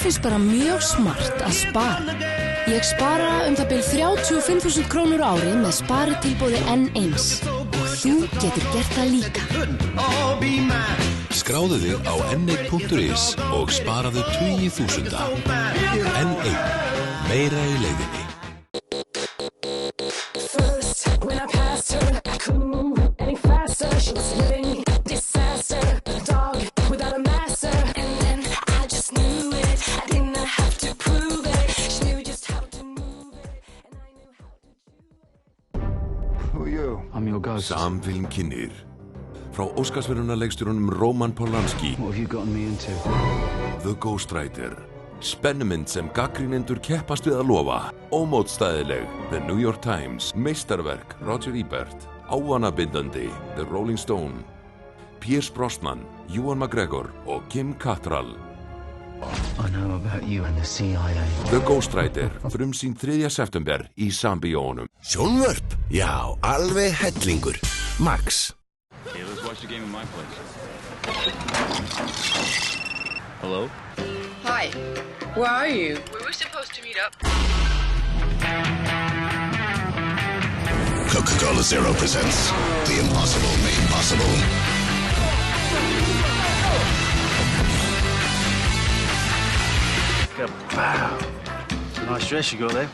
finnst bara mjög smart að spara. Ég spara það bil 35.000 krónur á ári með sparitilboði N1 og þú getur gert það líka. Skráðu þig á n1.is og sparaðu 20.000. N1. Meira í leiðinni. Samfilm kynnir frá Óskarsverðlaunaleikstjóranum Roman Polanski The Ghostwriter. Spennumynd sem gagnrýnendur keppast við að lofa. Ómótstæðileg The New York Times. Meistarverk Roger Ebert. Ávanabindandi The Rolling Stone. Pierce Brosnan, Ewan McGregor og Kim Cattrall. I know about you and the CIA. The Ghostwriter, frumsýnd 3. september í Sambíónum. Sjónvörp? Já, alveg hellingur. Max. Hey, let's watch the game in my place. Hello? Hi. Where are you? We were supposed to meet up. Coca-Cola Zero presents The Impossible Made Possible. Wow. Nice dress you got there.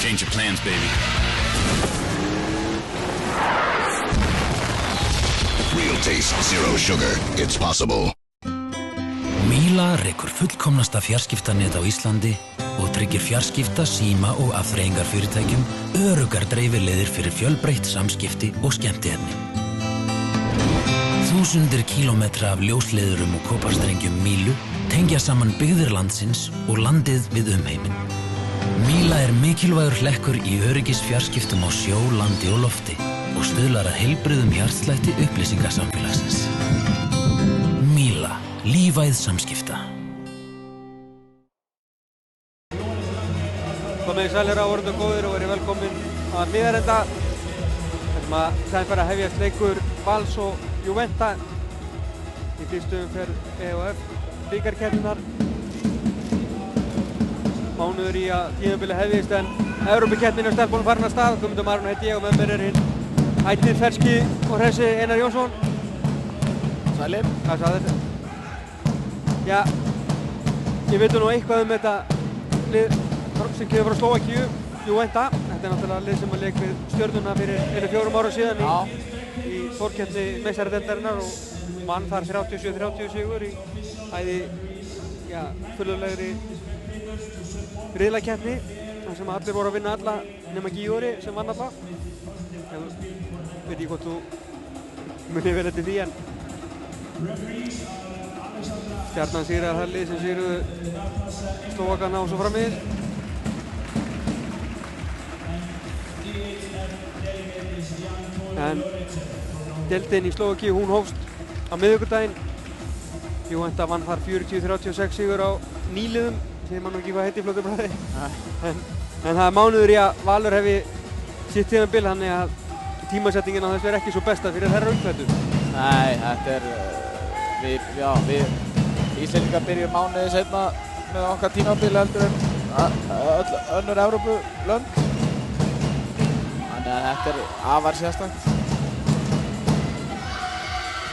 Change your plans, baby. Real taste, zero sugar. It's possible. Míla rekur fullkomnasta fjarskiptanet á Íslandi og tryggir fjarskipta, síma og afþreyingarfyrirtækjum öruggar dreifileiðir fyrir fjölbreytt samskipti og skemmtiefni. Þúsundir kílómetra af ljósleiðurum og kopastrengjum Mílu tengja saman byggðir landsins og landið við umheiminn. Míla mikilvægur hlekkur í öryggisfjarskiptum á sjó, landi og lofti og stuðlar að heilbrigðum hjartslætti upplýsingasamfélagsins. Míla, lífæð samskipta. Komið sæl hér á orðinu góðir og verið velkomin að miðarenda. Þessum að það fara að hefjast leikur Vals og Juventa í fyrstu umferð EHF bikarkeppninnar. Mánuður í að tímabilið hefjist en Evrópukeppnin er stelpunum farin af stað. Guðmundur Maron heiti ég og með mér hinn ætíð ferski og hressi Einar Jónsson. Sælir. Hvað sagði þetta? Já, ég veit nú eitthvað þetta lið sem kemur frá Slóvakíu, Juventa. Þetta náttúrulega lið sem að leik við Stjörnuna fyrir 4 árum síðan í fórkeppni meistaradeildarinnar og vann þar 37-30 sigur í æði furðulegri riðlakeppni þar sem allir voru að vinna alla nema Gíori sem vann alla. Ég veit ekki hvort þú munið vel eftir því en Stjarnan sigraði það lið sem sigruðu Slóvakana og svo framvegis. En deildin í Slóvakíu hún hófst á miðvikudaginn. Juventa vann þar 40-36 sigur á nýliðum. Ég man nú ekki hvað heiti í fljótu bræði. En það er mánuður í að Valur hefi sitt tímabil, þannig að tímasetningin á þessu er ekki svo besta fyrir þær raungfættu. Nei, þetta er við Íslendingar byrjum mánuði seinna með okkar tímabil heldur en öll önnur Evrópulönd. Þannig að þetta er afar sérstakt.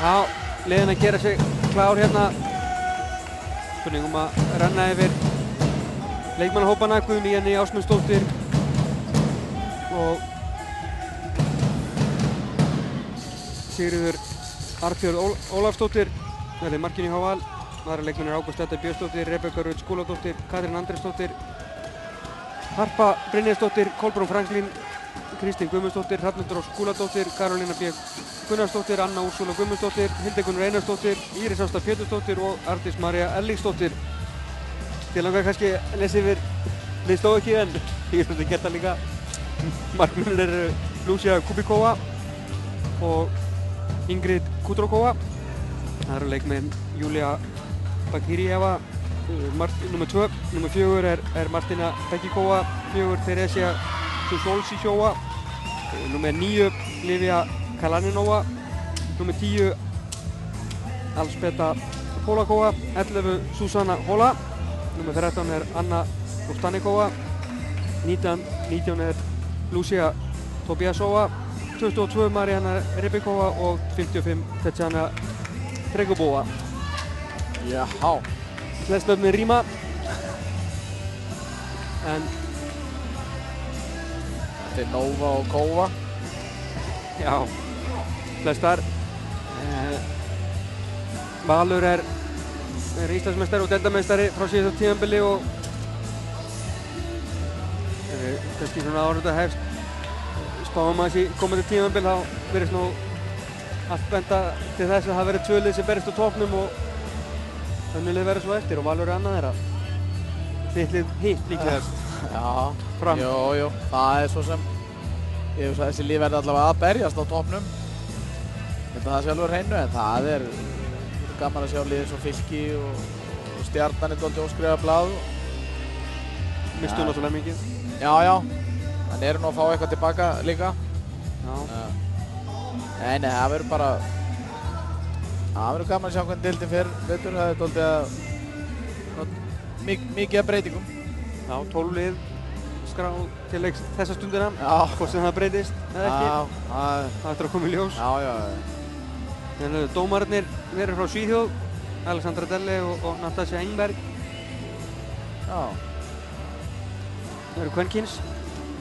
Já, liðin að gera sig klár hérna. Spurningum að renna yfir leikmannahópana. Guðný Jenný Ásmundsdóttir og Sigríður Arnbjörg Ólafsdóttir verði markin í Val. Aðra leikmenn Ágúst Edda Björnsdóttir, Rebekka Rut Skúladóttir, Katrín Andrésdóttir, Harpa Brynjarsdóttir, Kolbrún Franklín, Kristín Guðmundsdóttir, Hrafnhildur Ósk Skúladóttir, Karolína B. Gunnarsdóttir, Anna Úrsúla Guðmundsdóttir, Hildigunnur Einarsdóttir, Íris Ásta Pétursdóttir og Arndís María Erlingsdóttir. Þið langar kannski að lesa yfir við Slóvakíu en ég hef gert það líka. Markmennir eru Lúcia Kubikova og Ingrid Kudrokova. Það eru leikmenn Júlia Bakirjeva, nummer 2. Nummer 4 er Martina Bekikova, 4 Teresia Susolsisjóa, númer 9 Livia Kalaninova, númer 10 Alspeta Polakova, 11 Susanna Hola, númer 13 er Anna Ostanikova, 19 er Lucia Tobiasova, 22 Mariana Rybikova og 55 Tatjana Tregubova. Jaha. Flest nöfnin ríma. En þetta er Nova og Kova. Já, flestar. Valur er Íslandsmeistari og deildarmeistari frá síðasta tímabili og kannski svona áður þetta hefst spáum aðeins í komandi tímabil þá virðist nú allt benda til þess að það verið 2 lið sem berist á toppnum og önnur lið verið svo eftir og Valur er annað þeirra. Þitt lið hitt líklegast. Já, fram. Jú, það er svo sem ég hugsa að þessi lið verði allavega að berjast á toppnum. Þetta það sjálfur hreinu en það er gaman að sjá liðið svo Fylki og Stjarnan er dálítið óskrifa blað. Mistu náttúrulega mikið. Já, þannig eru nú að fá eitthvað tilbaka líka. Já. Nei, það verður bara það verður gaman að sjá hvernig deildin fer betur. Það er dálítið að mikið af breytingum. Já, 12 lið skrá til leiks þessa stundina. Já. Hvort sem það breytist eða ekki. Já, það eftir að koma í ljós. Já. En dómararnir verið frá Svíþjóð, Alexandra Delle og Natasja Engberg. Já. Það eru kvenkyns.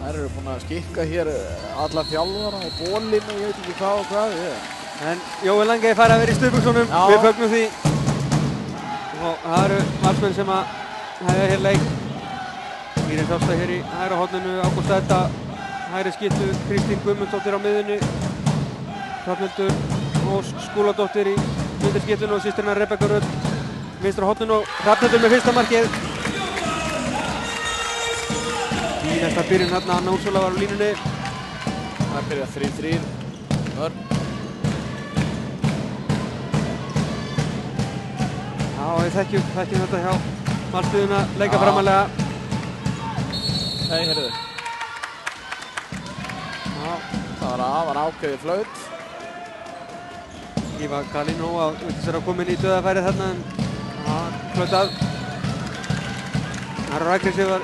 Þær eru búin að skikka hér alla þjálfara og bólinn og ég veit ekki hvað og hvað. En Jói Lange fær að vera í stuðbuxunum. Við fögnum því. Og það eru valsmenn sem að hefja hér leik. Íris Ásta hér í hægra horninu, Ágústa Edda, hægri skyttu, Kristín Guðmundsdóttir á miðjunni, Hrafnhildur Ósk Skúladóttir í vinstri skyttuna og systir hennar Rebekka Rödd vinstra horninu og Hrafnhildur með fyrsta markið. Í næsta byrjun hérna Anna Úrsula var á línunni. Það byrjað 3-3. Örn. Já, við þekkjum þetta hjá valsliðuna leika framalega. Nei, heyrðu. Já. Það var ákveðið flaut. Íva Kalinova virtist vera komin í döðafærið þarna en flautað. Harra Rakrisi var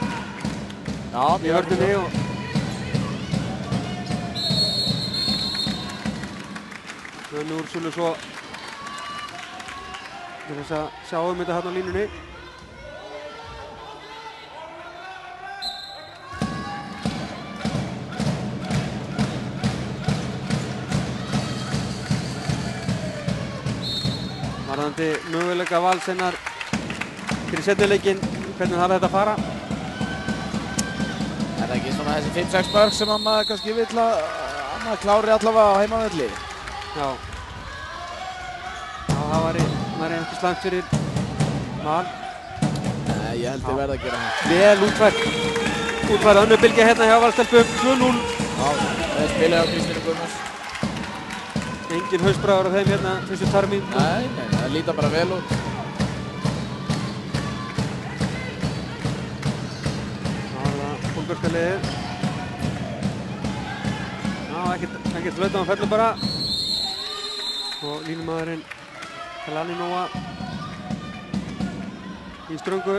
í vörninni og Önnu Úrsulu svo til þess að sjá þetta þarna á línunni. Varðandi möguleika Valssennar fyrir seinnileikinn, hvernig þarf þetta að fara? Er það ekki svona þessi 5-6 mörk sem að maður kannski vill að maður klári allavega á heimavelli? Já. Það væri ekki slæmt fyrir Val. Nei, ég held ég verð að gera það. Vel útfært önnur bylgja hérna hjá Valstelpum, 2-0. Já, það spilaði á Kristínu Guðmunds. Engin hausbræður af þeim hérna fyrstu tarmín. Nei, það líta bara vel út. Það var það búlgarska liðið. Já, ekkert flauta, hann fellur bara. Og línumaðurinn Kalaninova í ströngu.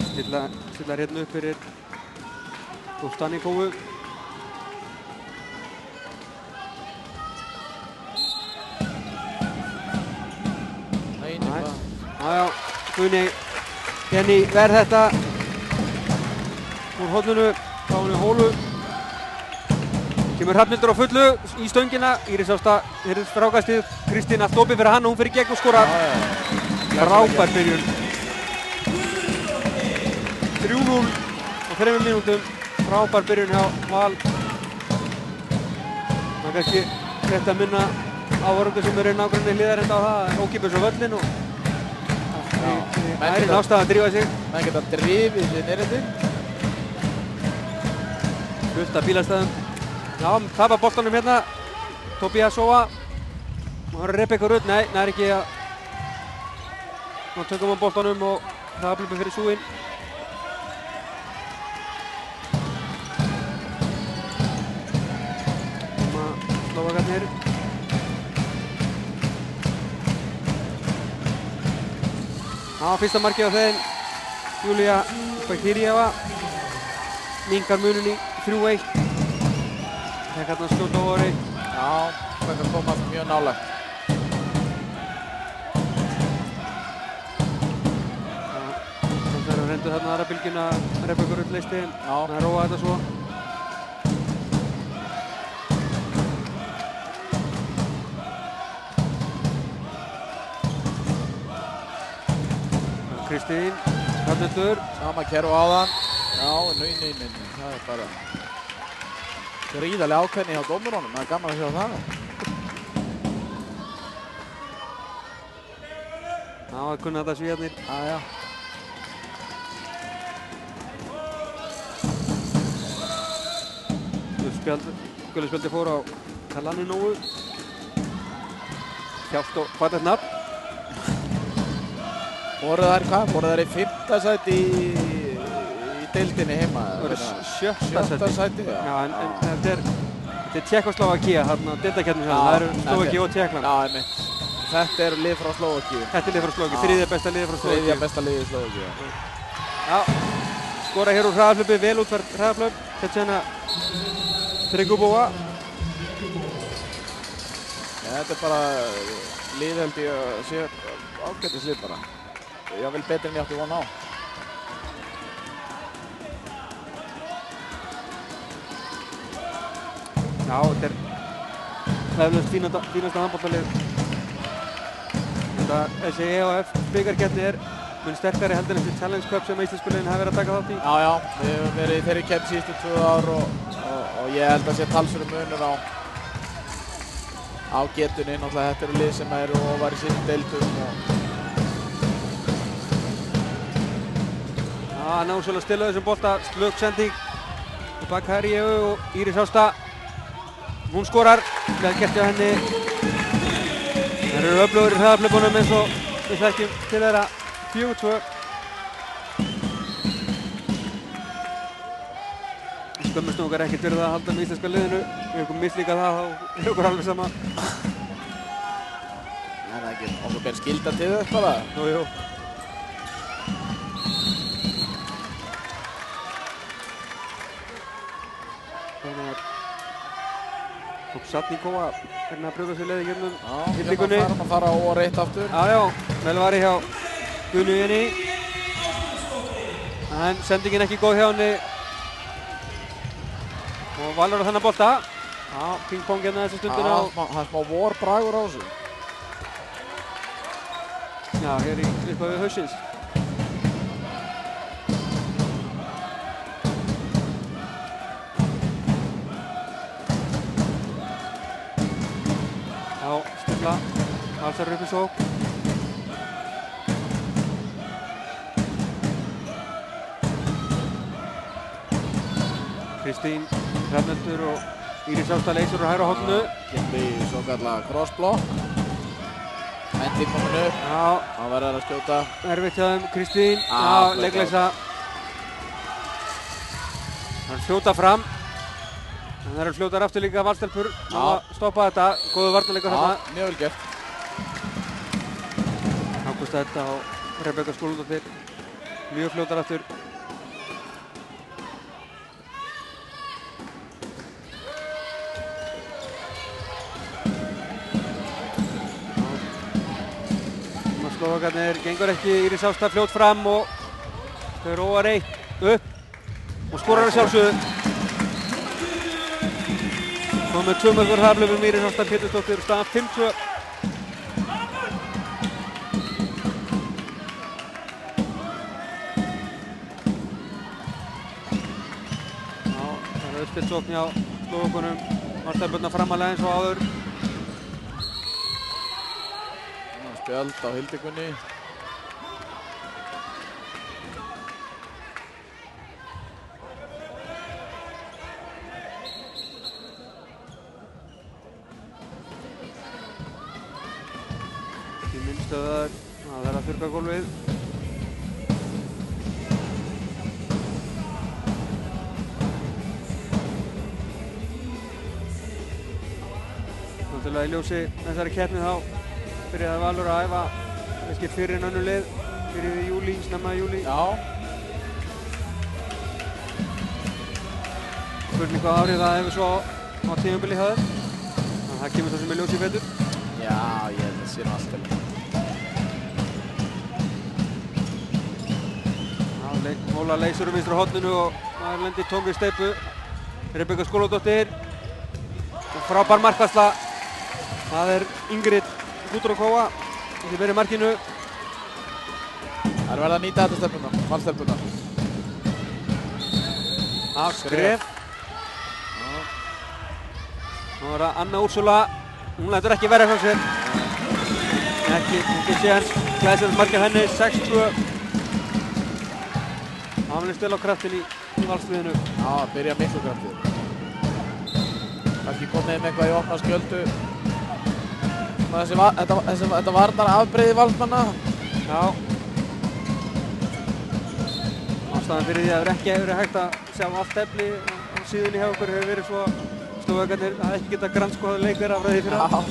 Stilla hérna upp fyrir Ostanikovu. Já, Guðni Jenny verð þetta úr horninu frá henni Hólu. Kemur Hrafnhildur á fullu í stöngina. Íris Ásta heyrðist frákastið. Kristín allt opið fyrir hann og hún fer í gegn og skorar. Frábær byrjun. 3-0 á 3 mínútum. Frábær byrjun hjá Val. Það er kannski rétt að minna áhorfendur sem eru nágranni hliðarenda á það. Ókipis á völlin og það er nástað að drífa sig. Menn geta drifið sér nýrindi. Fullt af bílastæðum. Já, tapar boltanum hérna. Tobiasova. Og það er Rebekka Rödd. Nei, það er ekki að Nú tökum við boltanum og hraðahlaupi fyrir súinn. Slóvakarnir. Fyrsta markið á þeim. Júlía Bakirjeva. Minnkar munin í 3-1. Þegar hérna skjóta á orði. Já, þetta komast mjög nálægt. Það reyndu þarna aðra bylgjuna Rebekka Rut leysti. Það róa þetta svo. Kristín, Hrafnhildur. Sama kerfi á þann. Já, nei. Það er bara gríðarlega ákveðni hjá dómurunum. Það er gaman að sjá það. Já, það kunna þetta svíjarnir. Já. Gulli spjaldi fór á Kalanninóu. Þjást og fallegt nafn. Voru þær í 5. sæti í deildinni heima? Það voru 7. sæti. Já, en þetta er Tékkóslóvakía, þarna deildakeppnin hérna. Það eru Slóvakía og Tékkland. Já, einmitt. Þetta er lið frá Slóvakíu. Þetta er lið frá Slóvakíu, þriðja besta liðið frá Slóvakíu. Þriðja besta liðið í Slóvakíu. Já, skora hér úr hraðahlaupi, vel útfært hraðahlaup. Tetjana Trygubova. Þetta er bara lið held ég að sé ágætis lið bara. Ég vil betur en ég átti von á. Já, þetta er eflaust fínasta handboltalið. Þessi EHF bikarkeppni er mun sterkari heldur en þessi Challenge Cup sem íslensku liðin hafa verið að taka þátt í. Já, við höfum verið í þeirri keppni síðustu 2 ár og ég held að sé talsverður munur á getunni. Náttúrulega þetta eru lið sem eru ofar í sínum deildum. Já, náðsvöld að stilla þessum bolta, slökk sending. Bakirjeva og Íris Ásta. Hún skorar, vel gert hjá henni. Þær eru öflugir í hraðahlaupunum eins og við þekkjum til þeirra 4-2. Skömmumst okkar ekkert fyrir það að halda með íslenska liðinu. Við höfum mislíkað það og er okkur alveg sama. Það er ekki, okkur ber skylda til þess bara. Jú. Satníkova er að brjóta sér leið í gegnum hildingunni. Já, hérna fara á O1 aftur. Já, vel var hjá Gunnu Jenny. En sendingin ekki góð hjá henni. Og Valur á þennan bolta. Já, ping-pong hérna þessa stundina. Það er smá vorbragur á þessu. Já, hér upp við hausins. Valsar upp í sók. Kristín Hrafnhildur og Íris Ásta leysur úr hægra horninu. Kemur í svo kallar crossblock. Endi komin upp. Já. Það verður að skjóta. Erfitt hjá þeim. Kristín. Já, leggleysa. Það er fljóta fram. Það eru fljótar aftur líka valstelpur. Stoppa þetta. Góðu varnarleika þarna. Mjög vel gert. Ágústa Edda og Rebekka Skúladóttir. Mjög fljótar aftur. Slóvakarnir gengur ekki. Íris Ásta fljót fram og þau róa reitt upp og skorar að sjálfsögðu. Og með 2 mörk úr hraðahlaupum Íris Ásta Pétursdóttir og staðan 5-2. Það er uppstilt sókn hjá Slóvakunum. Valstelpurnar framalega eins og áður. Spjald á Hildikunni. Tíminn stöðar. Það verður að þurrka gólfið. Náttúrulega í ljósi þessari keppni þá byrjaði Valur að æfa kannski fyrir en önnur lið, fyrir í júlí, snemma í júlí. Já. Spurning hvað árið það hefur svo á tímabili hjá þér. Þannig að það kemur svo sem er ljósi í vetur. Já, ég held að sé nú allt vel. Móla leysur vinstra horninu og maður lendir í tómri steypu. Rebekka Skúladóttir. Og frábær markvarsla. Það er Ingrid Gudrokova sem verið í markinu. Það er verið að nýta þetta stelpuna, valstelpuna. Af skref. Nú er það Anna Úrsula. Hún lætur ekki verða frá sér. Ekki séðans. Glæsilegt markið henni, 6-2. Það var stil á kraftin í valsliðinu. Já, það byrja miklu kraftið. Kannski komið með eitthvað í opna skjöldu. Þetta varnar afbrigði valsmanna. Já. Ástæðan fyrir því að það ekki hefur verið hægt að sjá allt efli á síðunni hjá okkur hefur verið svo stofaukarnir að ekki geta grannskoðað leikara frá því fyrir það.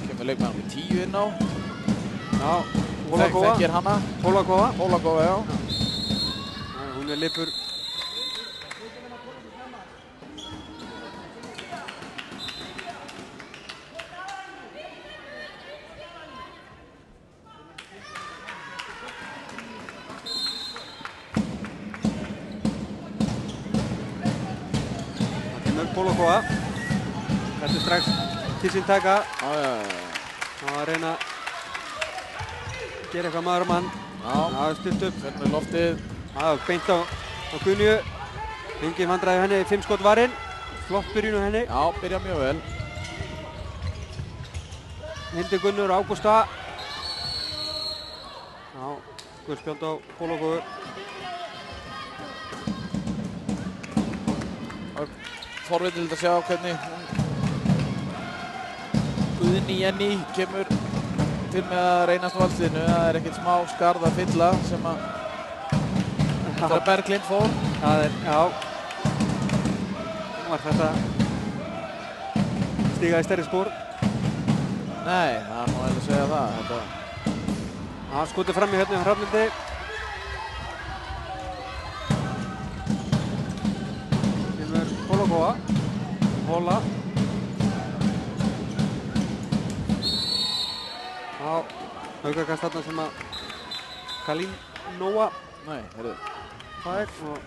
Kemur leikmann með 10 inn á. Já, Pólakova. Þekkir hana. Pólakova, já. Hún er lipur. Það kemur Pólakova. Þetta er strax til sín taka. Það var að reyna gera eitthvað maður mann. Já, stutt upp. Fyrir með loftið. Já, beint á Guðnýju. Engin vandræði henni, 5 skot varinn. Flott byrjun á henni. Já, byrja mjög vel. Hildur Gunnur og Ágústa. Já, guðspjöld á Pólakófu. Forvitnilegt að sjá hvernig Guðný Jenny kemur til með að reynast á valsliðinu. Það er ekkert smá skarð að fylla sem að Berglind fór. Það er, já. Var þetta stíga í stærri spór? Nei, það er nú eiginlega að segja það. Já, skotið fram í hérna hjá Hrafnildi. Kemur Pólakova. Hóla. Já, aukakast þarna sem að Kalín Nóa. Nei, heyrðu. Það er og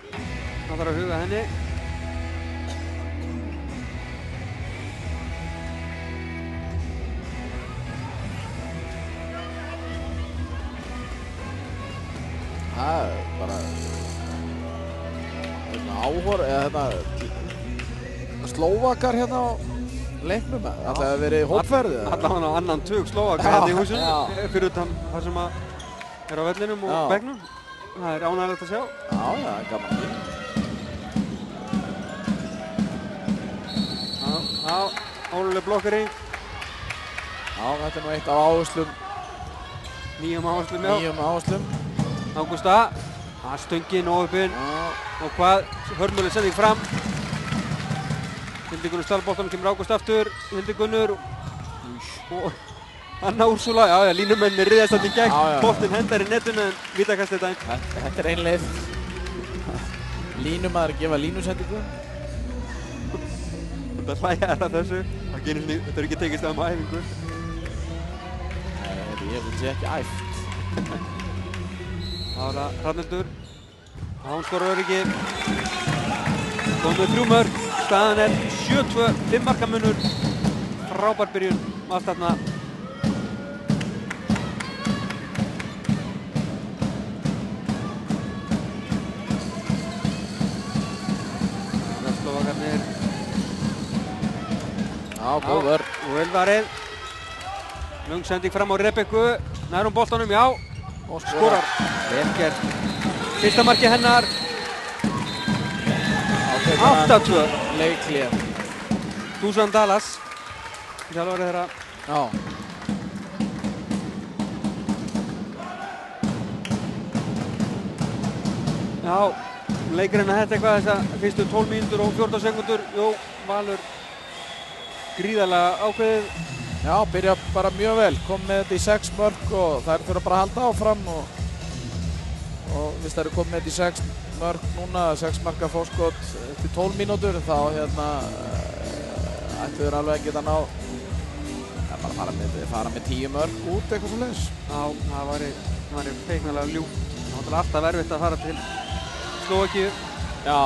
það þarf að huga henni. Það er bara áhorf, Slóvakar hérna á leiknum. Það hefði verið hópferði. Allavega á annan tug Slóvakar hérna í húsinu. Fyrir utan það sem að er á vellinum og bekknum. Það er ánægilegt að sjá. Já, það er gaman því. Já, óluleg blokkering. Já, þetta er nú eitt af áherslum. Nýjum áherslum, já. Nýjum áherslum. Ágústa. Það stöngin og uppinn. Og hvað? Hörmuleg sending fram. Hildur Gunnur stálboltanum, kemur Ágústa aftur. Hildur Gunnur. Og Anna Úrsula, já, línumennir riðast alltaf í gegn. Boltinn hendar í netinu en vítakastið dæmt. Þetta er ein leið. Línumaður að gefa línusendingu. Þetta hlæja að þessu. Þetta er ekki tekist af æfingu. Nei, ég vil sé ekki æft. Það var það Hrafnildur. Hún skorar öryggi. Komið 3 mörk. Staðan er 7-2, 5 marka munur. Frábær byrjun allt þarna. Slóvakarnir. Já, góður. Og vel varið. Löng sending fram á Rebekku. Nær boltanum, já. Og skorar. Vel gert. Fyrsta marki hennar. 8-2. Leikhlé. Dusan Dallas. Þjálfari þeirra. Já. Já, leikurinn að þetta eitthvað þess að fyrstu 12 mínútur og 14 sekundur. Jú, Valur gríðarlega ákveðið. Já, byrja bara mjög vel. Kom með þetta í 6 mörk og þær þurfa bara að halda áfram og hvis þær eru komið með þetta í 6 mörk núna, 6 marka fórskot eftir 12 mínútur, þá ættu þeir alveg að geta ná bara fara með 10 mörk út eitthvað svo leiðis. Já, það væri feiknarlega ljúft. Það var alltaf erfitt að fara til Slóvakíu. Já.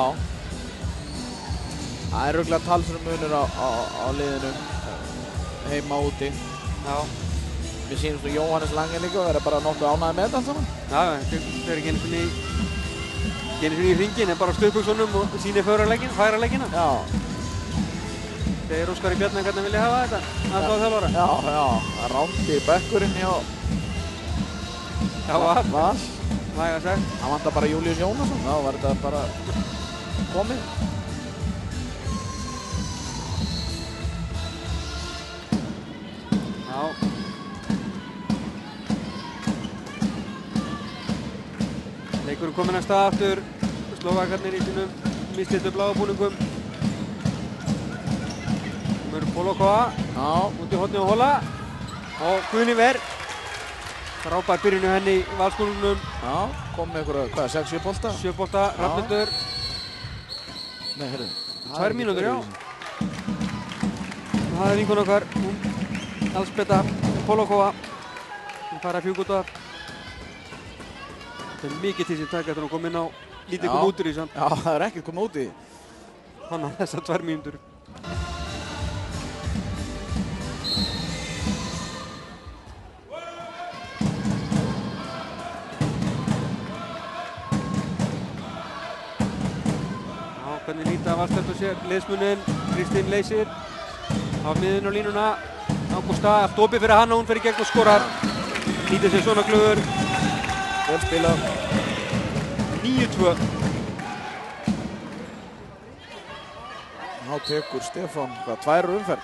Það er örugglega talsverður munur á liðinu heima og úti. Já. Mér sýnist nú Jóhannes Lange líka verður bara nokkuð ánægður með þetta allt saman. Já, þeir ekki einu sinni í hringinn, en bara á stuðbuxunum og sýnir færa leikina. Já. Þeir Óskar í Bjarnar hvernig vilja hafa þetta, aðstoðarþjálfara. Já, það rándi bekkurinn hjá Val. Væga sagt. Það vantar bara Júlíus Jónasson, þá var þetta bara komið. Já. Leikurinn kominn af stað aftur. Slóvakarnir í sínum mislitu bláa búningum. Polokova. Já. Út í horni og hola. Og Guðni Ver. Frábær byrjun hjá henni í valskólunum. Já, kom með einhverja, 6-7 bolta? 7 bolta, Rafnhildur. Nei, heyrðu. 2 mínútur, já. Það er vinkun okkar, Elspeta Polokova. Hún fær að fjúk út af. Það er mikið til sem taka eftir að koma inn á. Lítið koma út í því samt. Já, það er ekkert koma út í því. Hann á þessar 2 mínútur. Hvernig líta Valsteltur sér, liðsmuninn, Kristín leysir á miðun á línuna, Ágústa, allt opið fyrir hann og hún fer í gegn og skorar. Nýtir sér svona glöður. Vel spilað. 9-2. Ná tekur Stefán, 2 umferð.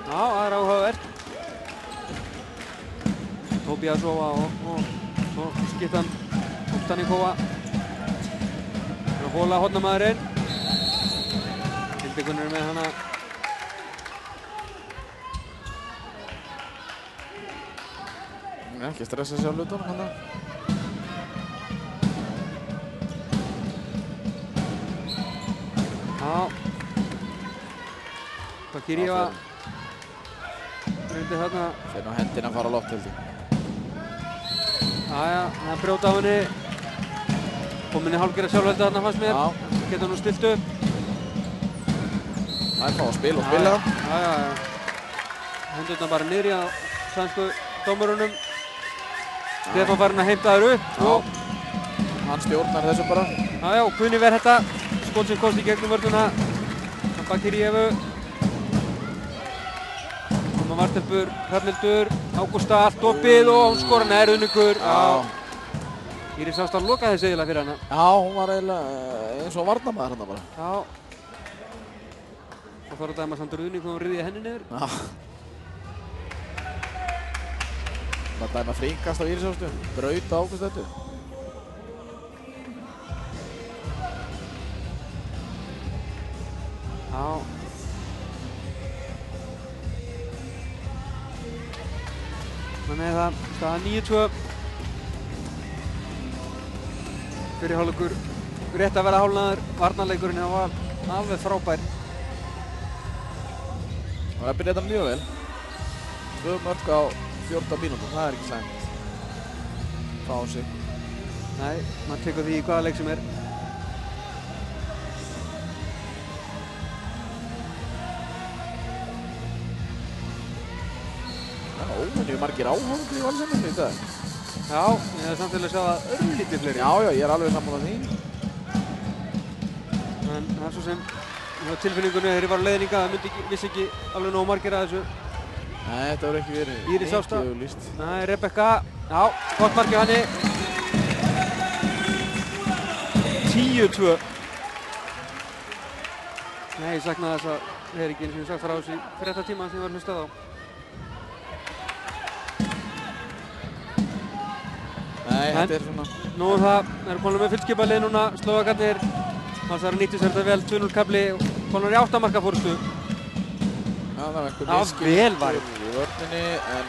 Já, það er áhugavert. Tóbíasova og svo skiptan Taníkova. Hóla hornamaðurinn. Hildigunnur með hana. Ekki stressa sig á hlutunum hana. Já. Bakirjeva. Reyndi þarna. Fyrir á hendina að fara á loft held ég. Jæja, það er brjóta á henni. Komin í hálfgerða sjálfveldi þarna fannst mér. Já. Getur nú stilt upp. Það er fá að spila og spila. Já. Hendurna bara niðri á sænsku dómurunum. Stefán farinn að heimta þær upp. Já. Hann stjórnar þessu bara. Já, Guðni ver þetta. Skot sem kosti í gegnum vörðuna. Bakirjevu. Koma Valstelpur, Hrafnhildur, Ágústa, allt opið og hún skora nær Unningur. Íris Ástad lokaði þessu eiginlega fyrir hana. Já, hún var eiginlega eins og varnarmaður hérna bara. Já. Og þá er að dæma Sandur Unning og riðja henni niður. Já. Það er dæma fríkast á Íris Ástu. Braut á Ágústu. Já. Þannig að það staða 9-2. Fyrir hálfleikur rétt að vera hálfnaður. Varnarleikurinn var alveg frábær. Og það byrjaði þetta mjög vel. 2 mörk á 14 mínútum, það er ekki slæmt. Fá sig. Nei, maður tekur því í hvaða leik sem er. Óvenju margir áhorfendur í Valsarnir í dag. Já, ég hef samt til að sjá það örlítið fleiri. Já, ég er alveg sammála því. En það er svo sem, ég hef tilfinningunni þegar ég var á leiðninga, það vissi ekki alveg nógu margir að þessu Nei, þetta voru ekki verið Íris Ásta. mikið auglýst. Nei, Rebekka. Já, gott mark hjá henni. 10-2. Nei, ég saknaði þess að það er ekki eins og ég sagt frá þessu í fréttatíma sem ég var hlustað á. Nei, þetta er svona... Nú það eru konur með fullskipalið núna, Slóvakarnir. Mansar nýttu sér þetta vel, 2-0 kafli, konur í 8 marka fórstu. Já, það var einhver Já, vel varð. í vörninni, en...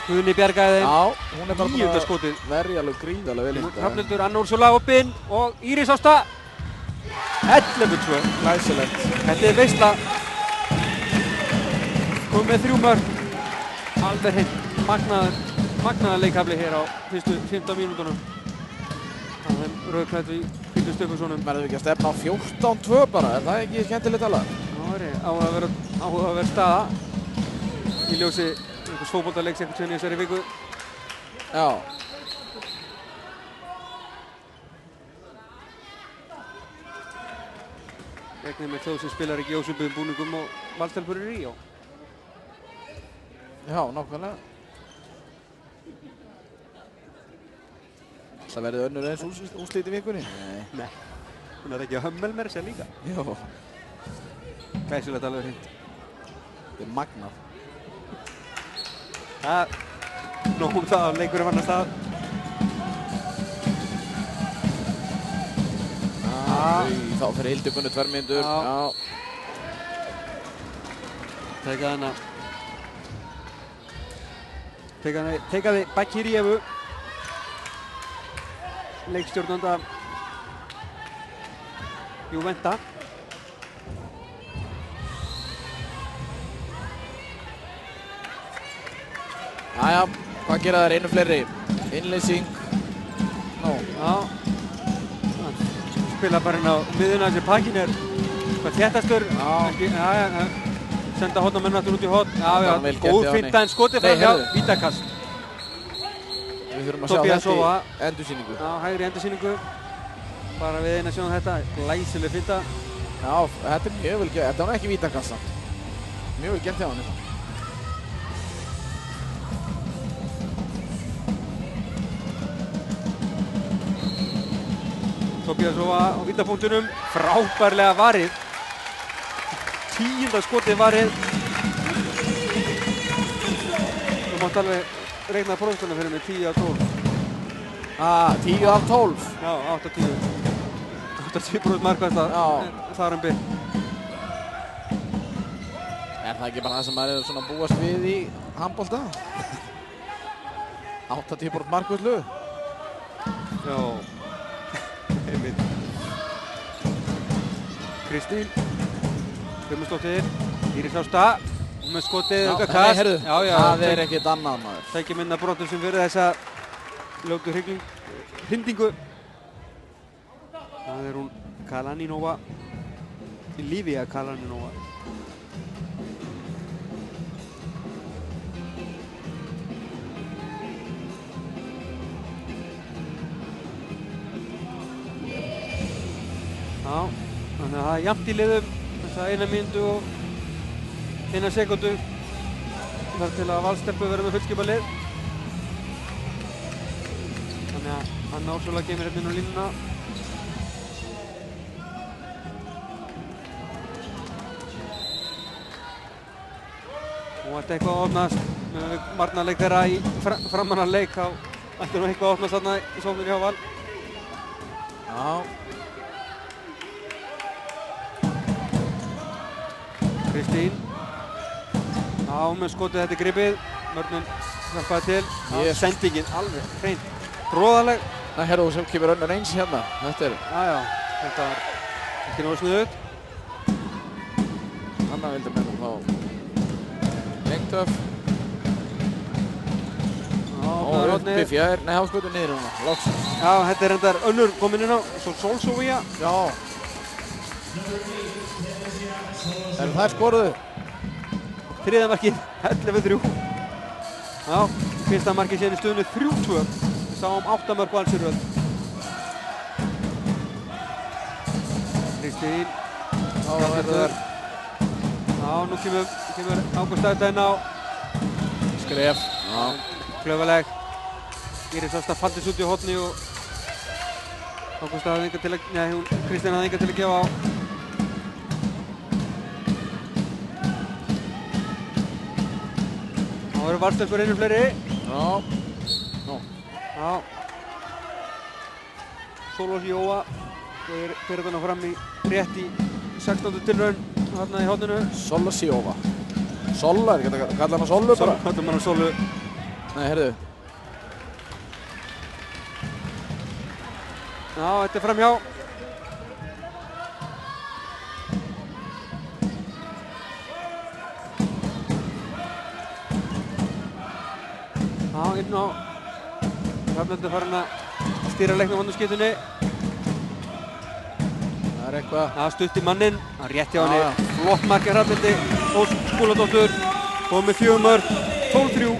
Guðni bjargaði þeim. Já, hún er bara búin 9. að skotið. verja alveg gríðarlega vel í þetta. Hrafnhildur, Anna Úrsula opinn og Íris Ásta. 11-2. Glæsilegt. Þetta er veisla. Komum með 3 mörk. Alveg heitt. Magnaður leikkafli hér á fyrstu 15 mínútunum. Það er rauðklæddu í hvítu stöfusónum. Verðum við ekki að stefna á 14-2 bara, er það ekki skemmtilegt alveg? Það er áhugaverð staða í ljósi einhvers fótboltaleiks einhvern tíðan í þessari viku. Já. Regnið með þjóð sem spilar ekki í ósvipuðum búningum og valstelpur í Ríó. Já, nákvæmlega. Það verður önnur eins úrslit í vikunni? Nei. Hún er ekki að hömmel með þessi líka. Jó. Glæsilegt alveg hreint. Þetta er magnað. Nóg það að leikurinn var næsta. Þá fyrir Hildibunni 2 mínútur. Já. Teikaði Bakiríevu. Leikstjórnanda Juventa. Jæja, hvað gera þær? Einu fleiri. Innleysing. Nó. Já. Spila bara inn á miðuna þessi pakkin er hvað þéttastur. Já. Senda hornamenn aftur út í horn. Já, góð finta en skotið fram hjá vítakast. Við þurfum að sjá þetta í endursýningu. Já, hægri endursýningu. Bara við eina sjáum þetta. Glæsileg finta. Já, þetta er mjög vel gert. Þetta var ekki vítakast samt. Mjög vel gert hjá hann. Tobiasova á vítapunktunum, frábærlega varið. 10. skotið varið. Þú mátt alveg reikna prófstunum fyrir mig, 10 af 12. 10 af 12? Já, 8-10. 80% markværsla þar byrj. Er það ekki bara það sem maður er svona búast við í handbolta? 80% markværslu? Já. Kristín Gummustóttir, Íris Ásta með skotið auka kast. Það er ekkert annað maður. Tækir minna brotum sem fyrir þessa ljótu hrindingu. Það er hún Kalaninova, Lívia Kalaninova. Já, þannig að það er jafnt í liðum þessa 1 mínútu og 1 sekúndu þar til að valstelpu verður með fullskipalið. Þannig að Anna Úrsula geymir hérna inn á línuna. Og þetta eitthvað að opnast með varnarleik þeirra í framannarleik þá ætti nú eitthvað að opnast þarna í sókninni hjá Val. Já. Kristín. Já, með skotið þetta er gripið. Mörnum hjálpaði til. Sendingin alveg hreint. Róðaleg. Það herru sem kemur önnur eins hérna. Þetta er... Já. Þetta var ekki nógu snuðut. Anna vildi með þá lengtöf. Og uppi fjær. Nei, háskotu niður núna. Loks. Já, þetta er endar önnur komin inn á. Svo Solsovia. Já. Það er skoruðu. Þriðja markið, 11-3. Já, fyrsta markið síðan í stöðunni 3-2. Við sáum 8 mörk alls í röð. Kristín. Já, nú kemur Ágúst Dagda inn á Skref. Já. Klaufaleg. Íris Ásta faldist út í horni og Ágústa hafði enga til að, Kristín hafði enga til að gefa á. Það verður varðstökkur einu fleiri. Já. Já. Sólós Jóa. Þau fyrir þarna fram í rétt í 16. tilraun þarna í horninu. Sólós Jóa. Solla, er ekki að kalla hana Sollu bara? Kallum hana Sollu. Nei, heyrðu. Já, þetta er framhjá. Já, inn á. Hrafnhildur farin að stýra leiknum á skeytunni. Það er eitthvað. Já, stutt í manninn. Það er rétt hjá henni. Flott mark hjá Hrafnhildi. Ósk Skúladóttur. Og með 4 mörk. 12-3.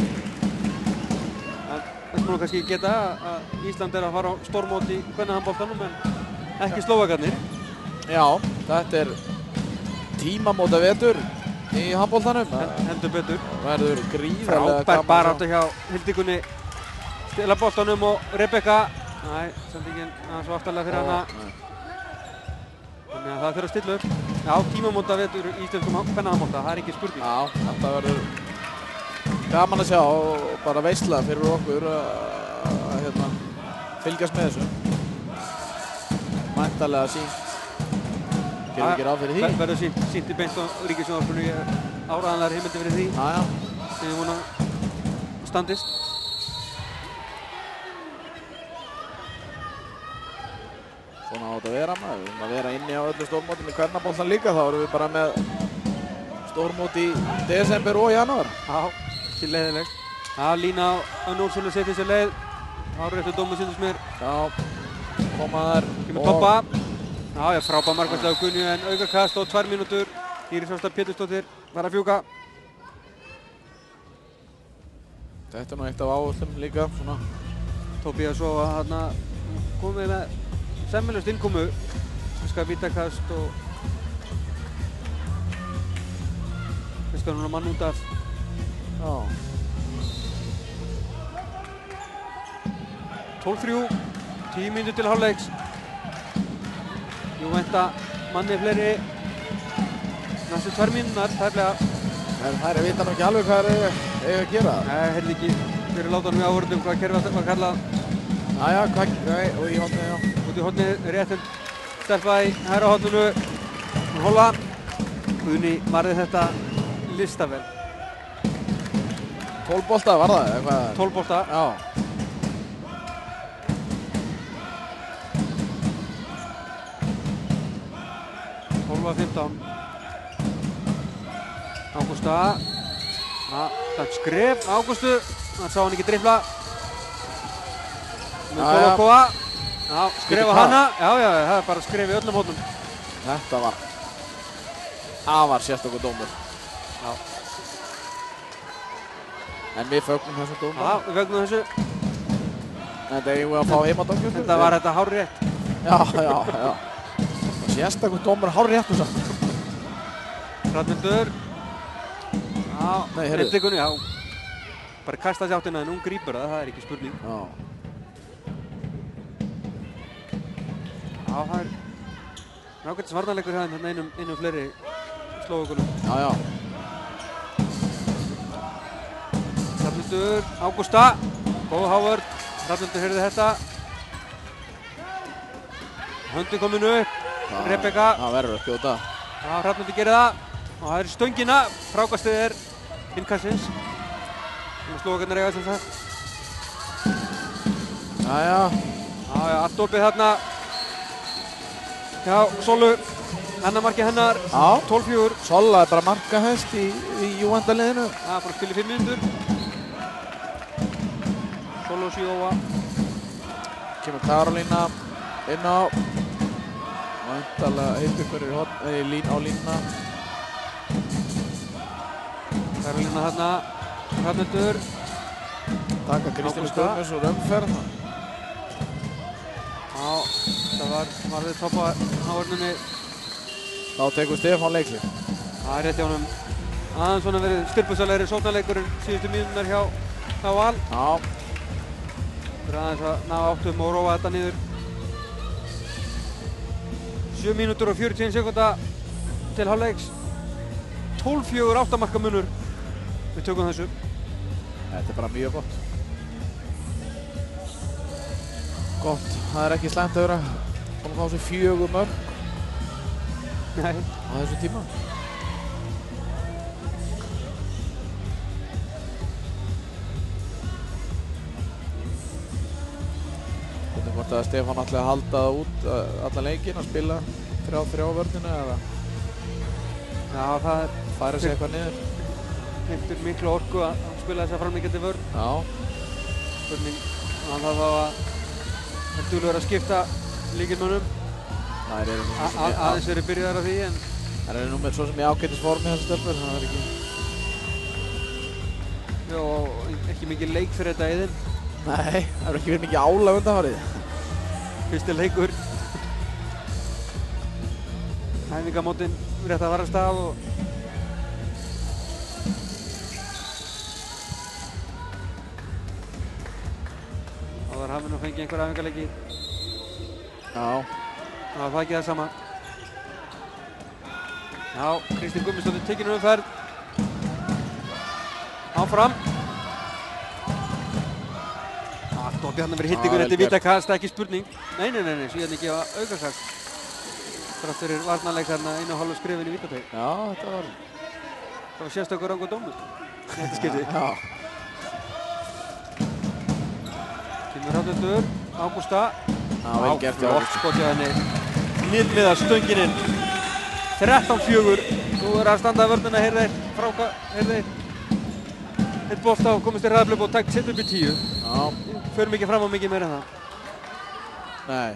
Það má kannski geta að Ísland er að fara á stórmót í kvennahandboltanum en ekki Slóvakarnir. Já, þetta er tímamótavetur í handboltanum. Heldur betur. Verður gríðarlega gaman. Frábær barátta hjá Hildikunni. Stela boltanum og Rebekka. Næ, sendingin aðeins svo aftarlega fyrir hana. Þannig að það þurfa að stilla upp. Já, tímamótavetur í íslenskum kvennahandbolta, það er ekki spurning. Já, þetta verður gaman að sjá og bara veisla fyrir okkur að fylgjast með þessu. Væntanlega sýnt. Gerum ekki ráð fyrir því. Verður sýnt í beint á Ríkissjónvarpinu. Ég áræðanlegar heimildi fyrir því. Já. Sem ég vona standist. Svona á þetta að vera maður. Við erum að vera inni á öllu stórmótum í kvennaboltan líka. Þá erum við bara með stórmót í desember og janúar. Já. Til leiðilegt. Já, Lína á Núrsölu setið sér leið. Árið eftir dómu sýndist mér. Já, koma þær. Kemur Toppa. Já, frábær markværsla á Gunju en aukakast á 2 mínútur. Íris Ásta Pétursdóttir var að fjúka. Þetta er nú eitt af áherslum líka, svona. Tobías svo að hérna komið með semmilust innkomu. Fiskar vítakast og fiskar núna mann út af. Já. 12-3, 10 mínútur til hálfleiks. Júventa manni fleiri. Næstu 2 mínútur, tæplega. En þær vita nú ekki alveg hvað þeir eiga að gera. Nei, heyrði ekki fyrir látanum í áhörðum hvað kerfið var kallað. Jæja, hvað, og í hornið, já. Út í hornið, réttinn stelpa í hægra horninu. Hún Hóla. Guðni marði þetta listavel. 12 bolta var það, eða hvað? 12 bolta. Já. Hólfa 15. Ágústa. Það skref Ágústu. Það sá hann ekki dribbla. Með Kóla. Já, skrefa hana. Já, það er bara skref í öllum hóttum. Þetta var afar sérstakur dómur. Já. En við fögnum þessu dómur. Já, við fögnum þessu. Þetta eigum við að fá heimadómgjöfnum. Þetta var þetta hárrétt. Já. Sérstakur dómur hárréttu samt. Hrafnhildur. Já, Hildikunni, já. Bara kasta sér áttina en hún grípur það er ekki spurning. Já. Já, það er ágætis varnarleikur hérna einum fleiri Slóvakunum. Já. Hrafnhildur, Ágústa, góð hávörð. Hrafnhildur heyrði þetta. Höndi komin upp, Rebekka. Það verður að skjóta. Já, Hrafnhildur gerir það. Og það er stöngina, frákastið er innkastins. Slóvakarnir eiga sem sagt. Já, allt opið þarna. Já, Solu, hennar markið hennar. Já. 12-4. Solla er bara markahæst í Júventaliðinu. Já, bara spilið 5 mínútur. Solu og Sjóa. Kemur Karolína inn á. Væntanlega Hildikur á línuna. Karolína þarna. Hrafnhildur. Taka Kristínu Sturmus úr umferð. Já, það var við Toppa á vörnunni. Þá tekur Stefán leikli. Það er rétt hjá honum. Aðeins svona verið styrpusalegri sóknarleikurinn síðustu mínúturnar hjá Val. Já. Fyrir aðeins að ná áttum og róa þetta niður. 7 mínútur og 41 sekúnda til hálfleiks. 12-4 8 marka munur. Við tökum þessu. Þetta bara mjög gott. Gott, það ekki slæmt að vera að fá sér 4 mörk. Nei. Á þessu tíma. Hvernig hvort að Stefán ætli að halda það út allan leikinn að spila 3-3 vörnina eða? Já, það færa sig eitthvað niður. Hittur miklu orku að spila þessa framlíkjandi vörn. Já. Spurning, hann þarf þá að duglegur að skipta lykilmönnum. Aðeins verið byrjaðar af því en það nú með svo sem í ágætisformi þessu stelpur, það ekki. Já, og ekki mikið leik fyrir þetta Eiðinn. Nei, það ekki verið mikið álag undanfarið. Fyrsti leikur. Æfingamótin rétt að varast af og áður hafi nú fengið einhver æfingaleiki. Já. Það var ekki það sama. Já, Kristín Gummisdóttir tekinn umferð. Áfram. Dótti hann verið hittingur eftir vítakast, ekki spurning. Nei, síðan ekki að aukakast. Þrátt fyrir varnarleik þarna 1,5 skrifin í vítateig. Já, þetta var sérstakur rang og dómur. Þetta skipti. Já. Kemur Hrafnhildur, Ágústa. Já, vel gert hjá Ágústa. Skot hjá henni. Nýðmiða stönginin. 13-4. Nú að standa vörnina, heyrðir. Hitt bolta og komist í hraðablöp og tækt sitt upp í 10. Já. Förum ekki fram á mikið meira en það. Nei.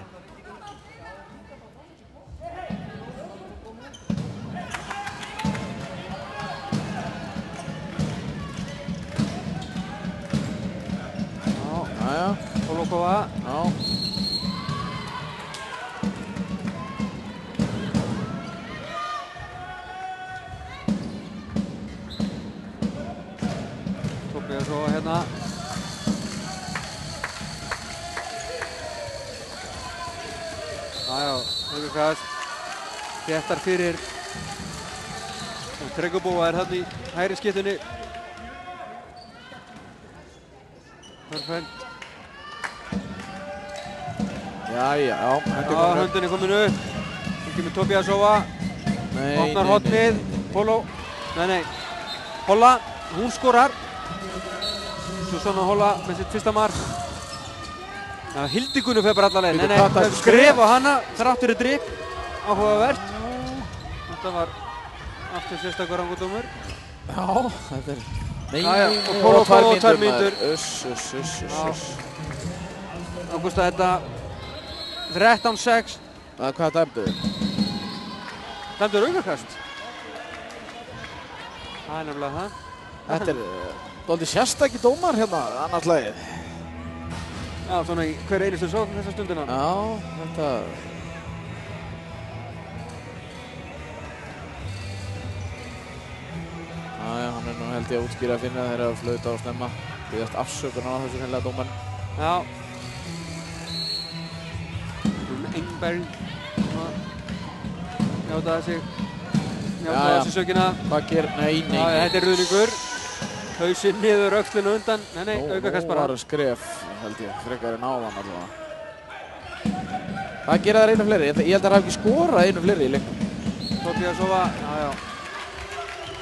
Já. Polokova. Já. Tópið svo hérna. Aukakast. Réttar fyrir. Og Tryggubóa þarna í hægri skiptunni. Perfekt. Jæja, já. Höndin komin upp. Svo kemur Tobiasova. Opnar hotnið. Polo. Nei. Holla. Hún skorar. Susanna Holla með sitt fyrsta mark. Já, Hildigunni fer bara alla leið. Nei, skref á hana. Þrátt fyrir drip. Áhugavert. Þetta var aftur sérstakur rangudómur. Já, þetta og Polokova og 2 mínútur. Ágústa þetta 13-6. Hvað dæmduðu? Dæmduðu aukakast. Það nefnilega það. Þetta dálítið sérstakir dómar hérna, annars lagið. Já, svona í hver einustu sókn þessa stundina. Já, þetta... Jæja, hann nú held ég að útskýra að finna þeir að flauta á snemma. Biðjast afsökunar á þessu hreinlega dómarinn. Já. Engberg njátaði sig sökina. Hvað ger? Nei. Þetta er ruðningur. Hausinn niður, öxlinu undan. Nei, aukakast bara. Nú var skref, held ég, frekar en áðan allavega. Hvað gera þær einu fleiri? Ég held að það hafi ekki skorað einu fleiri í leiknum. Tobiasova, já.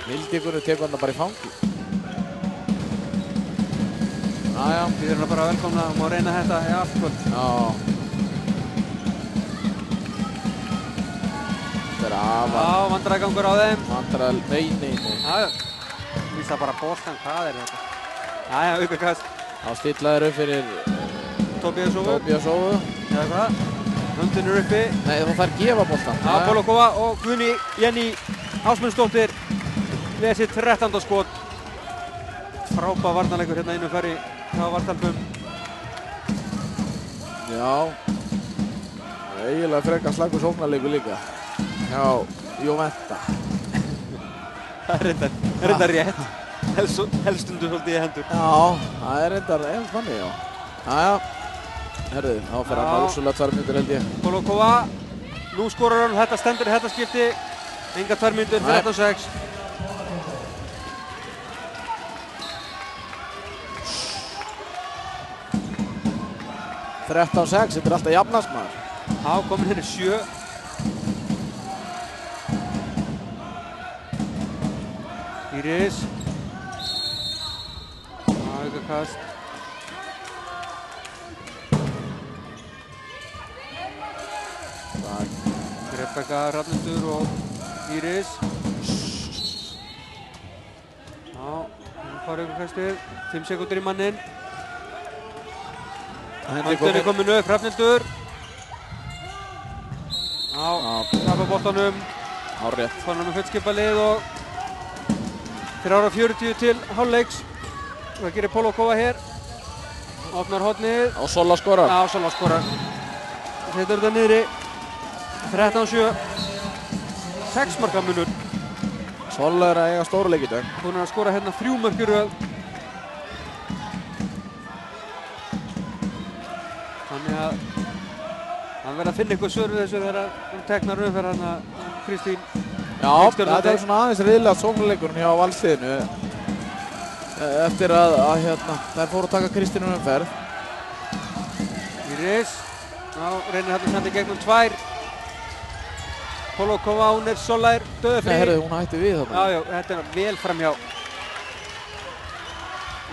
Hildigunni tekur hann bara í fangi. Jæja. Við erum bara velkomna og má reyna þetta í allt kvöld. Já. Þetta er afar. Já, vandræðagangur á þeim. Nei. Já. Vísa bara boltan, hvað er þetta? Jæja, aukakast. Þá stillaður upp fyrir Tobiasovu. Eða hvað? Höndin er uppi. Nei, þú þarf gefa boltan. Já, Polokova og Guðný Jenny Ásmundsdóttir með sitt 13. skot. Frábær varnarleikur hérna innum færri hjá Vartalpum. Já. Eiginlega frekar slagur sóknarleikur líka. Já, Joventa. Það er reyndar rétt. Helstundu svolítið í hendur. Já, það er reyndar þannig, já. Jæja, herðu, þá fer hann á úsulega 2 mínútur held ég. Polokova, nú skorar hann, þetta stendur í þetta skipti. Enga 2 mínútur, 13-6. Þetta er alltaf jafnast maður. Já, komin henni 7. Íris. Aukakast. Rebekka, Hrafnhildur og Íris. Já, hún fara aukakastið. 5 sekúndur í mannin. Höndin er komin upp, Hrafnhildur. Já, tapar boltanum. Hárrétt. Fannar með fullskipalið og 3:40 til hálfleiks. Hvað gerir Polokova hér? Opnar hornið. Og Sola skorar. Já, Sola skorar. Setur þetta niðri. 13-7. 6 marka munur. Sola er að eiga stórleik í dag. Hún er að skora hérna 3 mörk í röð. Þannig að hann verður að finna eitthvað svör við þessu þegar hún teknar umferð hérna Kristín. Já, þetta er svona aðeins riðlega sóknarleikurinn hjá Valsliðinu eftir að þær fóru að taka Kristínu umferð. Íris, já, reynir hérna sendi gegnum 2. Polokova, hún er Sola döðafrí. Nei, herðu, hún hætti við þarna. Já, þetta er vel framhjá.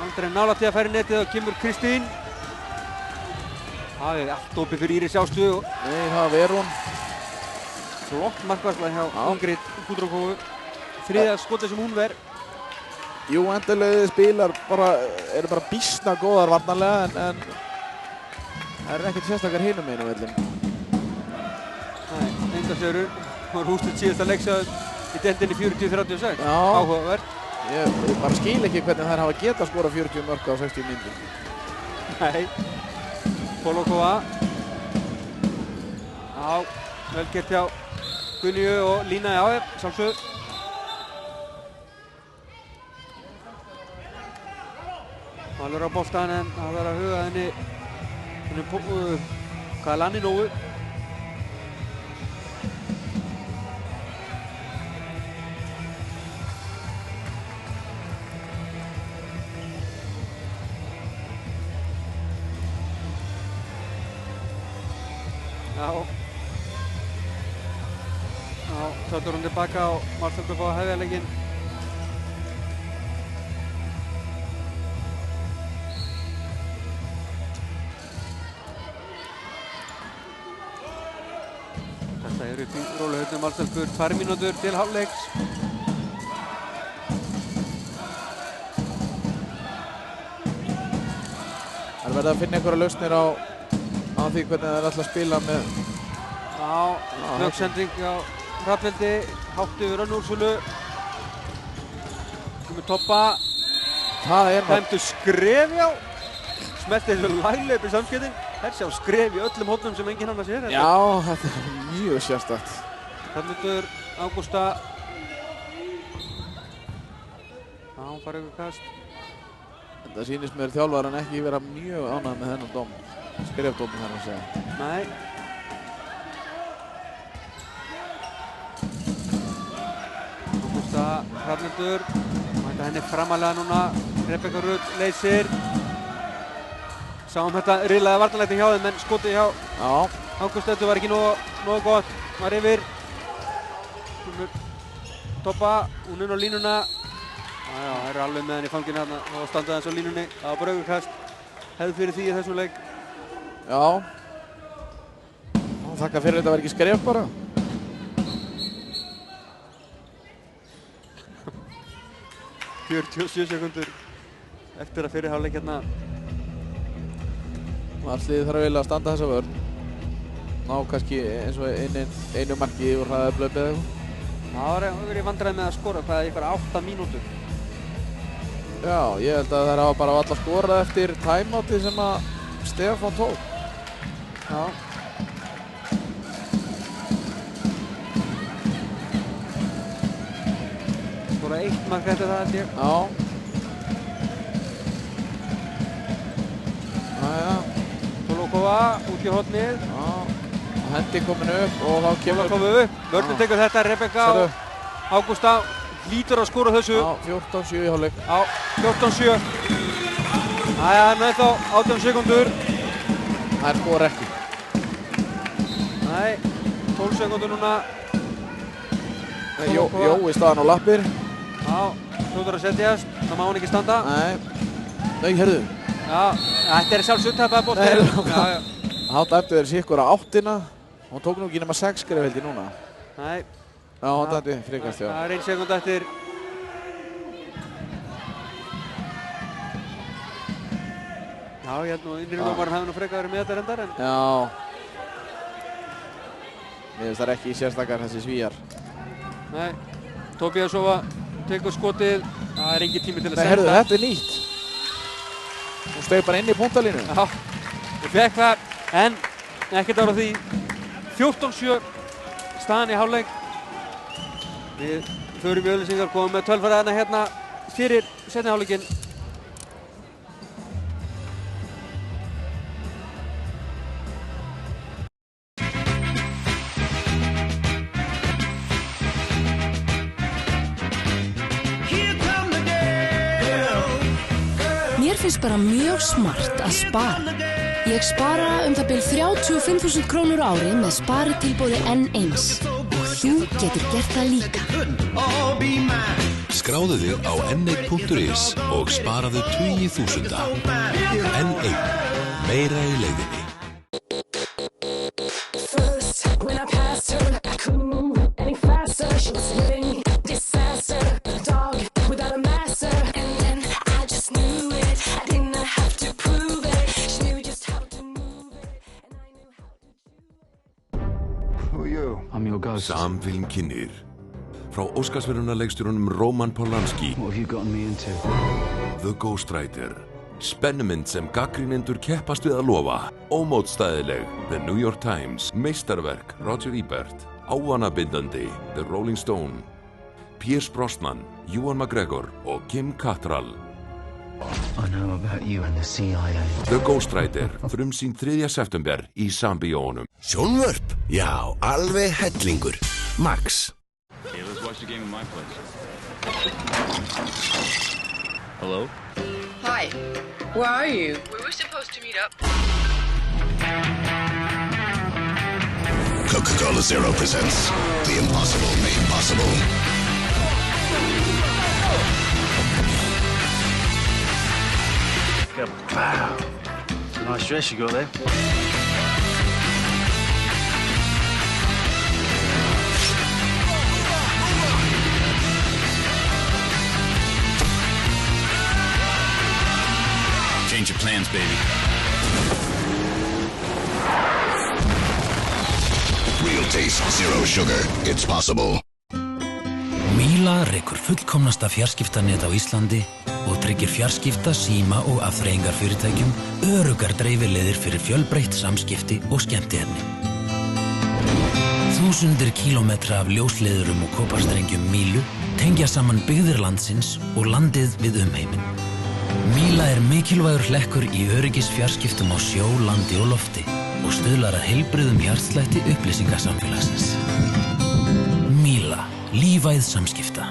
Andri nálægt í að færa í netið og kemur Kristín. Það er allt opið fyrir Íris Ástu. Nei, það verður hún. Flott markvarsla hjá Ingrid Kudrokóvu. 3. skotið sem hún ver. Jú, endurlegið spilar eru bara býsna góðar varnarlega en það er ekkert sérstakar hinum einu vellin. Nei, enga sérur. Hún var hústuð síðasta leiksjáð í deildinni 40-36. Já. Áhugavert. Ég bara skil ekki hvernig þær hafa getað skora 40 mörk á 60 mínútum. Nei. Polokova. Já, vel gert hjá Gunnju og Lína, já, sjálfsögðu. Valur á boltan en það verður að huga henni hvað er Lanni Nóu. Já. Söldur hún tilbaka og Marcel upp á hefjarleikinn. Þetta eru upp í róluhöldum Marcel 2 mínútur til hálfleiks. Það verður að finna einhverja lausnir á því hvernig það er alltaf að spila með. Já, snöggsending á Hrafnhildi, hátt yfir Úrsúlu. Komið Toppa. Það er dæmdu skref, já. Smelti þessu laglega upp í samskiptin. Þessi á skref í öllum hótnum sem enginn annars er. Já, þetta er mjög sérstakt. Hrafnhildur, Ágústa. Já, hún farið ykkur kast. Þetta sýnist mér þjálfarinn ekki vera mjög ánægð með þennan dóm. Skrefdóminn þarna að segja. Nei. Ágústa, Hrafnhildur. Mæta henni framalega núna. Rebekka Rut leysir. Sáum þetta riðlaði varnarlægning hjá þeim, en skotið hjá Ágústu var ekki nógu gott. Var yfir. Toppa, hún inn á línuna. Já, það eru alveg með henni í fanginu hérna og standað hans á línunni. Það var bara augurkast. Hefð fyrir því í þessum leik. Já. Þakka fyrir þetta var ekki skref bara. – 47 sekundur eftir að fyrir hálfleik hérna. Valsliðið þarf eiginlega að standa þessa vörn. Ná kannski eins og einu marki og hraða blöpið eða eitthvað. Það var verið vandræði með að skora, hvað er ykkur 8 mínútur. Já, ég held að þær hafa bara alla skorað eftir timeouti sem að Stefán tók. Já. Skora 1 mark eftir það held ég. Já. Jæja. Tolokova út í hornið. Já. Hendi komin upp og þá kemur upp. Vörður tekur þetta, Rebecca og Ágústa hlýtur að skora þessu. Já, 14-7 í hálfleik. Já, 14-7. Jæja, hann er þá 18 sekundur. Það skora ekki. Nei, 12 sekundur núna. Jói staðan á lappir. Já, hljótur að setjast. Það má hann ekki standa. Nei, herðu. Já, þetta er sjálfsutthæpaði bolti. Hátt eftir þeir sikkur á áttina. Hún tók nú ekki nema 6 skref held ég núna. Nei. Já, hann dætti frikast, já. Það er 1 sekund eftir. Já, ég held nú innrýmdómarinn hefði nú frekar verið með þetta reyndar en... Já. Mér finnst það ekki sérstakar þessi svíjar. Nei. Tobiasova tekur skotið. Það er engin tími til að senda. Nei, herðu, þetta er nýtt. Hún steig bara inn í punktalínu. Já, ég fekk það, en ekkert ára því. 14-7 staðan í hálfleik. Við förum í auglýsingar, komum með tölfræðina hérna fyrir seinni hálfleikinn. Mér finnst bara mjög smart að spara. Ég spara það bil 35.000 krónur á ári með sparitilboði N1 og þú getur gert það líka. Skráðu þig á n1.is og sparaðu 20.000. N1. Meira í leiðinni. Samfilm kynnir frá Óskarsverðlaunaleikstjóranum Roman Polanski The Ghostwriter, spennumynd sem gagnrýnendur keppast við að lofa, ómótstæðileg The New York Times, meistarverk Roger Ebert, ávanabindandi The Rolling Stone, Pierce Brosnan, Ewan McGregor og Kim Cattrall. I know about you and the CIA. The Ghostwriter, frumsýnd 3. september í Sambíóunum. Sjónvörp? Já, alveg hellingur. Max. Okay, let's watch the game in my place. Hello? Hi. Where are you? We were supposed to meet up. Coca-Cola Zero presents The Impossible Made Possible. Wow. Nice dress you got there. Change your plans, baby. Real taste, zero sugar. It's possible. Míla rekur fullkomnasta fjarskiptanet á Íslandi og tryggir fjarskipta, síma og afþreyingarfyrirtækjum öruggar dreifileiðir fyrir fjölbreytt samskipti og skemmtiefni. Þúsundir kílómetra af ljósleiðurum og kóparstrengjum Mílu tengja saman byggðir landsins og landið við umheiminn. Míla er mikilvægur hlekkur í öryggisfjarskiptum á sjó, landi og lofti og stuðlar að heilbrigðum hjartslætti upplýsingasamfélagsins. Míla, lífæð samskipta.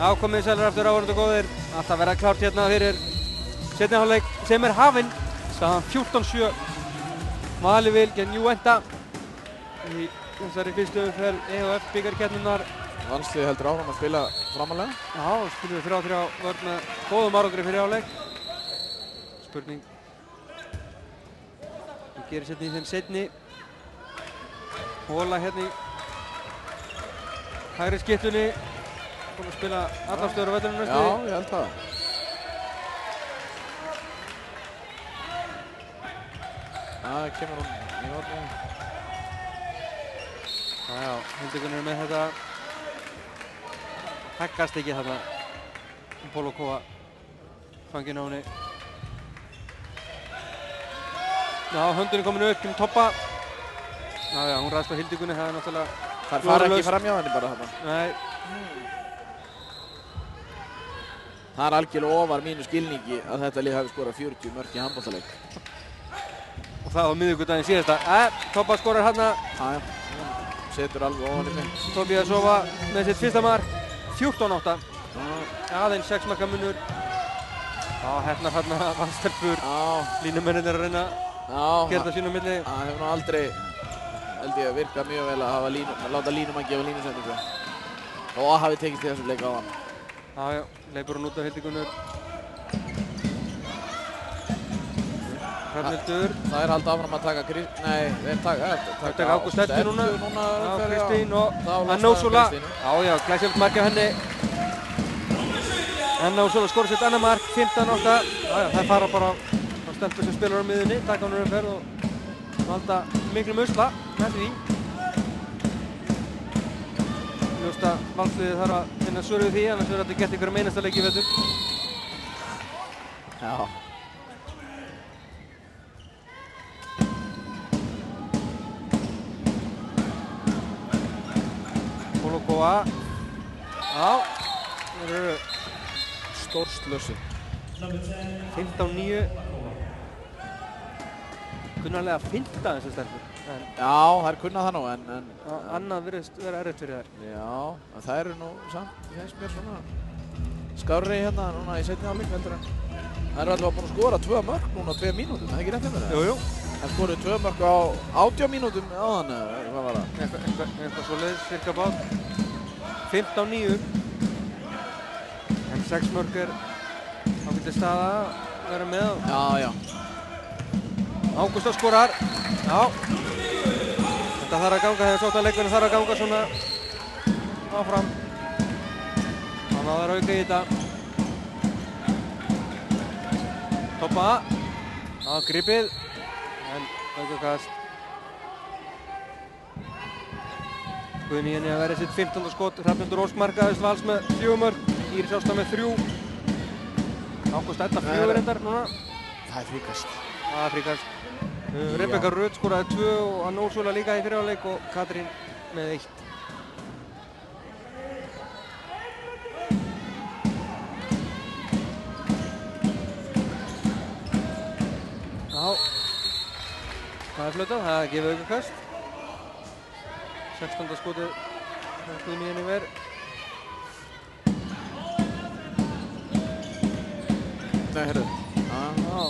Já, komið sælir aftur áhorfendur góðir. Alltaf verða klárt hérna fyrir seinni hálfleik sem hafinn. Staðan 14-7. Valivil gegn Juventa í þessari fyrstu umferð EHF bikarkeppninnar. Valsliðið heldur áfram að spila framalega. Já, spilum við 3-3 vörn með góðum árangri fyrir hálfleik. Spurning hvað gerist hérna í þeim seinni. Hóla hérna í hægri skittunni. Komum að spila allar stöður á vellinu næstu. Já, ég held það. Það kemur hún í horni. Já, Hildikunn er með þetta heggast ekki þarna Polokova fanginn á henni. Já, höndunni komin upp Toppa. Já, hún ræðst á Hildikunni, það er náttúrulega Það fara ekki fram hjá henni bara þarna. Nei. Það er algjörlega ofar mínu skilningi að þetta lið hafi skorað 40 mörk í handboltaleik. Og það á miðvikudaginn síðasta. Toppa skorar hérna. Já, setur alveg ofan í mig. Tobiasova með sitt fyrsta mark. 14-8. Aðeins 6 marka munur. Já, hérna vannstelpur. Línumennir að reyna að gera það sín á milli. Það hefur nú aldrei, held ég, virkað mjög vel að láta línumann gefa línusendingu. Og það hafi tekist í þessum leik á hann. Já, leipur hún út af Hildigunnur. Hrafnhildur. Það er haldið áfram að taka þeir taka Ágúst Eddu núna. Já, Kristín og Anna Úrsula. Já, glæsilegt mark af henni. Anna Úrsula skorar sitt annað mark, 15-8. Já, það fara bara á stelpur sem spilar á miðunni, taka hann umferð og valda miklum usla með því. Ljóst að valsliðið þarf að finna svör við því, annars verður þetta gett einhverjum einasta leik í vetur. Já. Polokova. Já, þeir eru stórslössi. 15-9. Kunnarlega að finta þessar stelpur. Já, þær kunna það nú, en annað virðist vera erfitt fyrir þær. Já, en það eru nú samt, finnst mér svona skárri hérna núna í seinni hálfleik heldur en það eru allavega búin að skora 2 mörk núna á 2 mínútum, það er ekki rétt hjá mér? Jú. Það skoruðu 2 mörk á 18 mínútum áðan, eða hvað var það? Eitthvað svoleiðis, cirka bát. 15-9. En 6 mörk er ágætis staða að vera með. Já. Ágústa skorar. Já. Þetta þarf að ganga, þegar sóknarleikurinn þarf að ganga svona áfram. Hann á þar auka í þetta. Toppa. Já, gripið. En aukakast. Guðni henni að verið sitt 15. skot. Hrafnhildur Ósk markaðist Vals með 4 mörk. Íris Ásta með 3. Ágúst Edda 4 reyndar núna. Það er fríkast. Það er fríkast. Rebekka Rut skoraði 2 og Anna Úrsula líka í fyrri hálfleik og Katrín með 1. Já, það er flautað, það er gefið aukakast. 16. skotið Guðni henni verð. Nei, herru. Já.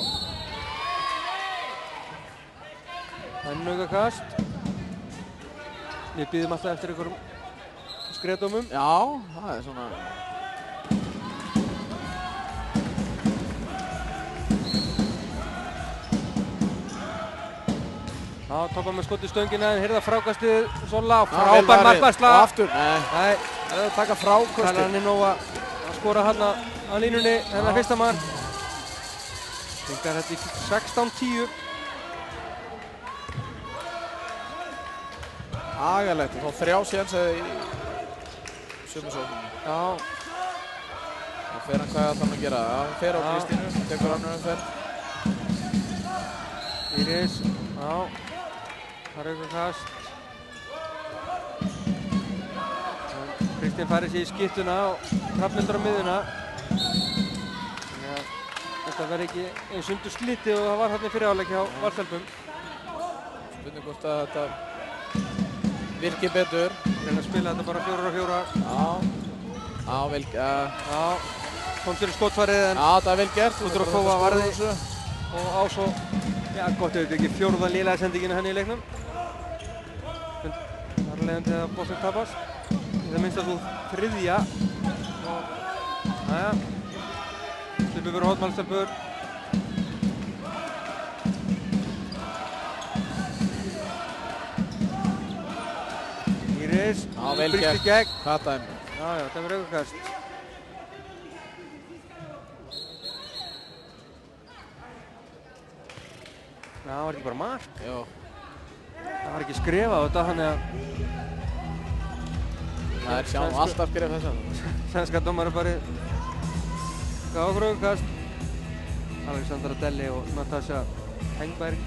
Enn aukakast. Við bíðum alltaf eftir einhverjum skreðdómum. Já, það er svona Já, Toppa með skot í stöngina en hirða frákastið Sola og frábær markvarsla. Og aftur, nei, það er að taka frákastið. Það er hann inn á að skora hann að línunni, hennar fyrsta mark. Þingar þetta í 16-10. Agalegt, þá 3 sénsið í sömu sóknum. Já. Þá fer hann hvað ætlar hann að gera. Já, hann fer á Kristínu, tekur hann umferð. Íris, já. Það er aukakast. Kristín færir sig í skiptuna og Hrafnhildur á miðuna. Þetta verði ekki eins undur slitið og það var hérna í fyrri hálfleik hjá Valstelpum. Spurning hvort að þetta virkir betur. Reyna að spila þetta bara 4-4. Já. Já, vel, Já, kom sér í skotfarið en... Já, það vel gert. Kudrokova varði og á svo... Já, gott auðvitað ekki fjórða lélega sendingina henni í leiknum. En þar leiðandi að boltinn tapast. Í það minnst að þú þriðja. Jæja. Slippur fyrir hóttmálstelpur. Íris. Já, vel gert. Kataði. Já, það verður aukakast. Já, það var ekki bara mark. Jó. Það var ekki skrifað á þetta, þannig að... Það er sjálf alltaf skrifað þess að. Sænska dómarinn gaf okkur aukakast. Alexandra Delli og Natasha Hengberg.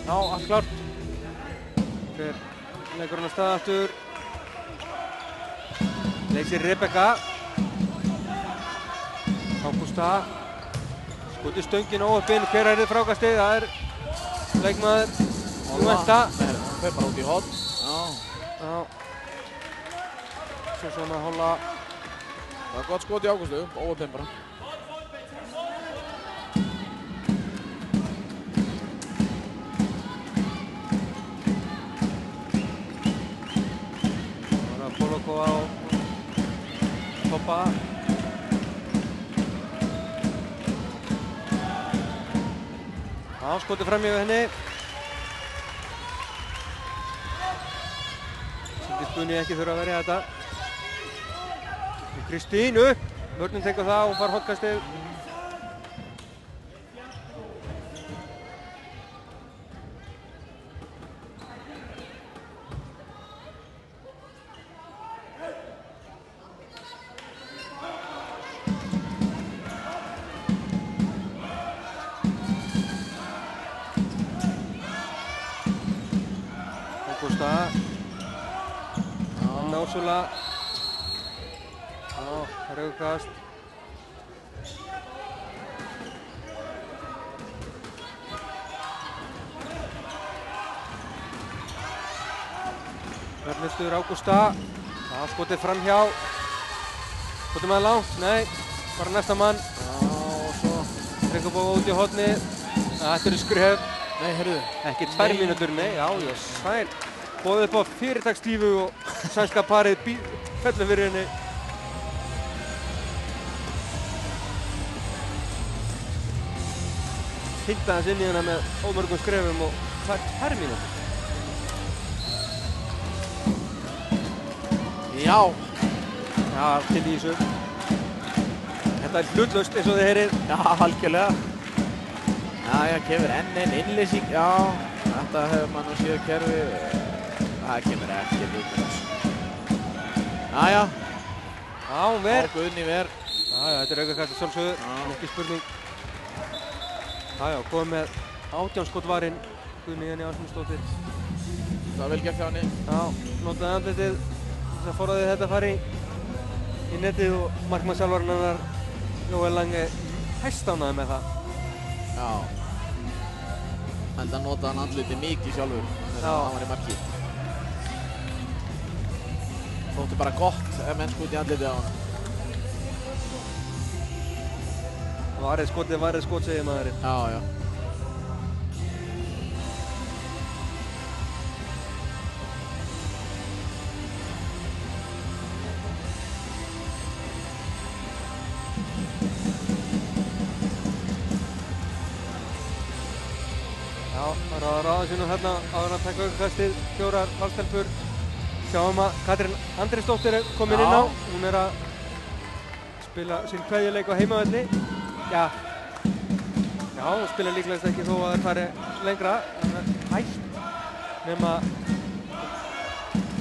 Já, allt klárt. Hver leikur hann að staða aftur. Leysir Rebecca. Ágústa. Skotið stöngin óöppin. Hver er þið frákastið? Það er leikmaður Juventa. Hún fer bara út í horn. Já. Svo svona Holla. Það var gott skot í Ágústu. Óöppin bara. Polokova á Toppa. Já, skotið fram yfir henni. Sýndi Spunni ekki þurfa að verja þetta. Kristín upp. Vörnin tekur það og far hottkastið. Úrsula. Já, raugkast. Verðlistur Ágústa. Já, skotið framhjá. Skotið maður langt? Nei, bara næsta mann. Já, og svo Tryggabóða út í horni. Þetta eru skref. Nei, heyrðu. Ekki 2 mínútur, nei. Já, ég sæl. Bóðið upp á fyrirtagslífu og sænska parið fellur fyrir henni. Hinta þess inn í hennar með ómörgum skrefum og 2 mínútur. Já. Já, til í þessu. Þetta er hlutlaust eins og þið heyrið. Já, algjörlega. Já, kemur enn einn innlýsing. Já, þetta hefur maður nú séð kerfi. Það kemur ekki hlutlaust. Jæja. Já, hún ver. Guðni ver. Já, þetta er aukakast að sjálfsögðu. Ekki spurning. Já, komið með 18 skotvarinn. Guðni Jenny Ásmundsdóttir. Það var vel gert hjá henni. Já, notaði andlitið. Þess að forðaði þetta fari í netið og markmannsþjálfarinn hennar Jóel Lange hæstánnaði með það. Já. Enda notaði hann andlitið mikið sjálfur þegar hann var í marki. Þótti bara gott ef menn skuti andlitið á hann. Varið skot, segir maðurinn. Já, já. Það er að ráða sínum hérna áður að taka aukakastið, 4 valstelpur. Sjáum að Katrín Andrésdóttir er komin inn á. Hún er að spila sinn kveðjuleik á heimavelli. Já, hún spila líklegast ekki þó að það fari lengra. Það er hægt. Nema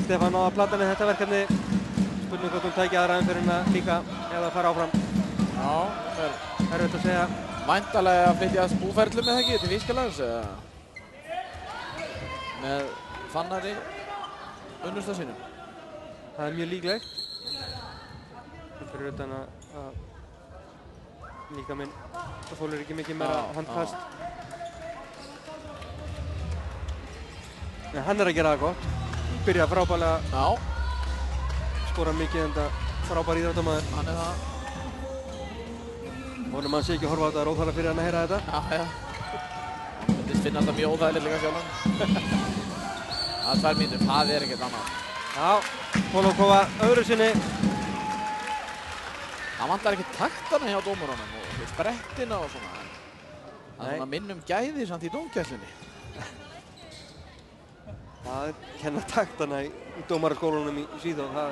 Stefán á að plata með þetta verkefni. Spurning hvort hún tæki aðra umferðina líka eða fara áfram. Já, erfitt að segja. Væntanlega að flytjast búferlum með það ekki til Þýskalands eða með Fannari unnusta sínum. Það er mjög líklegt. Fyrir utan að líka minn. Það þolir ekki mikið meira handkast. En hann að gera það gott. Byrja frábærlega. Já. Skora mikið en það frábær íþróttamaður. Hann það. Vonum hann sé ekki að horfa á þetta, það óþarfa fyrir hann að heyra þetta. Já. Hann myndist finna þetta mjög óþægilegt líka sjálfan. Það 2 mínútur, það ekkert annað. Já, Volkova öðru sinni. Það vantar ekki taktana hjá dómurunum og sprettina og svona. Það er minnum gæði samt í dómgæslunni. Það kenna taktana í dómaraskólunum í Svíþjóð, það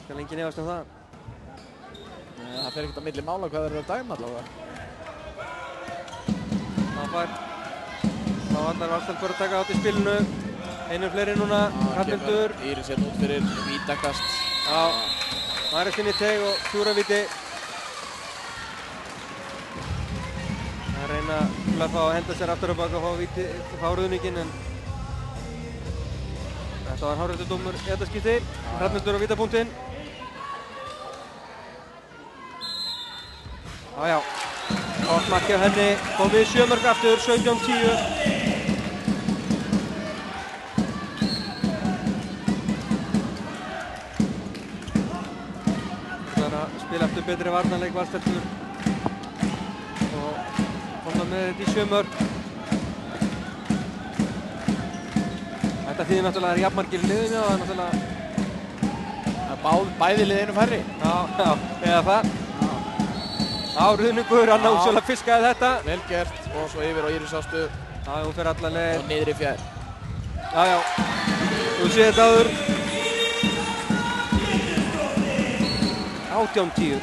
skal lengi nefast það. Það fer ekkert á milli mála hvað þeir eru að dæma allavega. Það vantar Valstelpur að taka átt í spilinu. Einum fleiri núna, Hrafnhildur. Íris hérna út fyrir vítakast. Já, Marisinn í teg og fjúravíti. Það reyna að fá að henda sér aftur á bak og fá ruðninginn, en þetta var hárréttur dómur í þetta skipti. Hrafnhildur á vítapunktinn. Já, gott markið af henni. Komið 7 mörk aftur, 17-10. Spila eftir betri varnarleik Valstelpur og koma með þetta í 7 mörk. Þetta þýðir náttúrulega að það er jafnmargir liðum, já, það er náttúrulega bæði liðinu færri. Já, eða það. Já, ruðningur, Anna Úrsula fiskaði þetta. Vel gert og svo yfir á Íris Ástu. Já, hún fer alla leið. Og niður í fjær. Já, þú séð þetta áður. 18-10.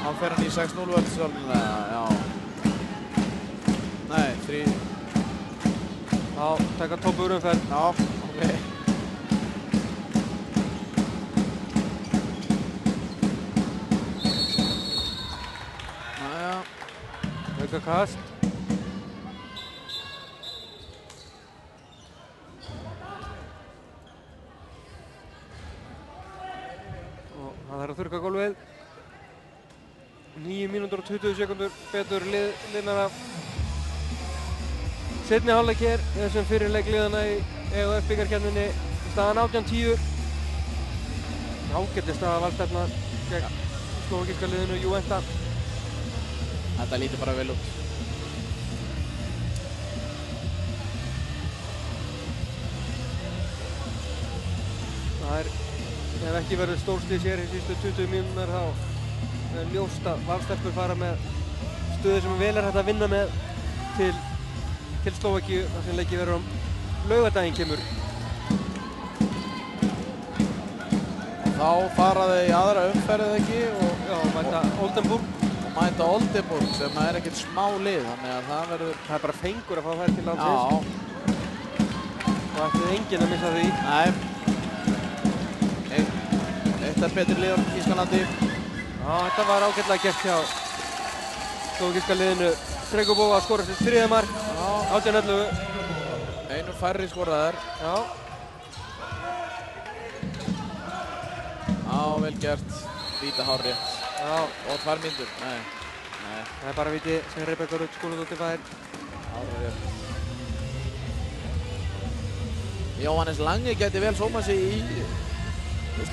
Hann fer hann í 6-0 völdsvöldulega, já. Nei, 3. Já, taka toppurumferð. Já, ok. Næja. Auka kast. Það er að þurrka gólfið. 9 mínútur og 20 sekundur betur liðnara. Seinni hálfleik hér í þessum fyrirleik liðana í EHF bikarkeppninni. Staðan 18-10. Ágætleg staða Valstelpna gegn slóvakíska liðinu Juventa. Þetta lítur bara vel út. Það er, ef ekki verður stórslys hér í síðustu 20 mínútur þá er ljóst að Valstelpur fara með stöðu sem vel er hægt að vinna með til Slóvakíu þar sem leikið verður laugardaginn kemur. Þá fara þau í aðra umferð ekki og mæta Oldenburg. Og mæta Oldenburg sem er ekkert smá lið, þannig að það verður... Það er bara fengur að fá þær til landsins. Já. Og ætti enginn að missa því. Nei. Eitt er betri lið á Þýskalandi. Já, þetta var ágætlega gert hjá slóvakíska liðinu. Stregubova skorar sitt 3. mark. 18-11. Einu færri skoraðar. Já. Já, vel gert. Víta hárrétt. Já. Og 2 mínútur. Nei. Það er bara víti sem Rebekka Rut Skúladóttir fær. Hárrétt. Jóhannes Lange gæti vel sómað sig í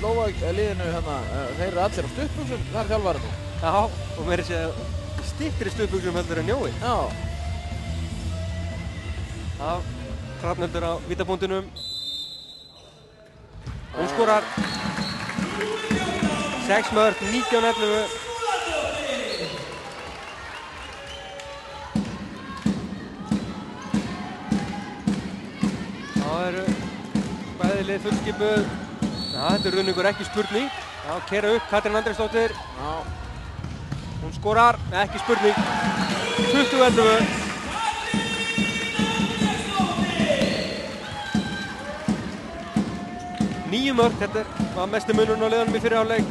Slóvak-liðinu hérna. Þeir eru allir á stuttbuxum, þar þjálfarinn. Já, og meira sér styttri stuttbuxum heldur en Jói. Já. Já, Hrafnhildur á vítapunktinum. Hún skorar 6 mörk, 19-11. Það eru bæði lið fullskipuð. Já, þetta er runningur ekki spurning. Já, keyra upp Katrín Andrésdóttir. Já. Hún skorar, ekki spurning. 20-11. Níu mörk, þetta var mestu munurinn á liðunum í fyrri hálfleik.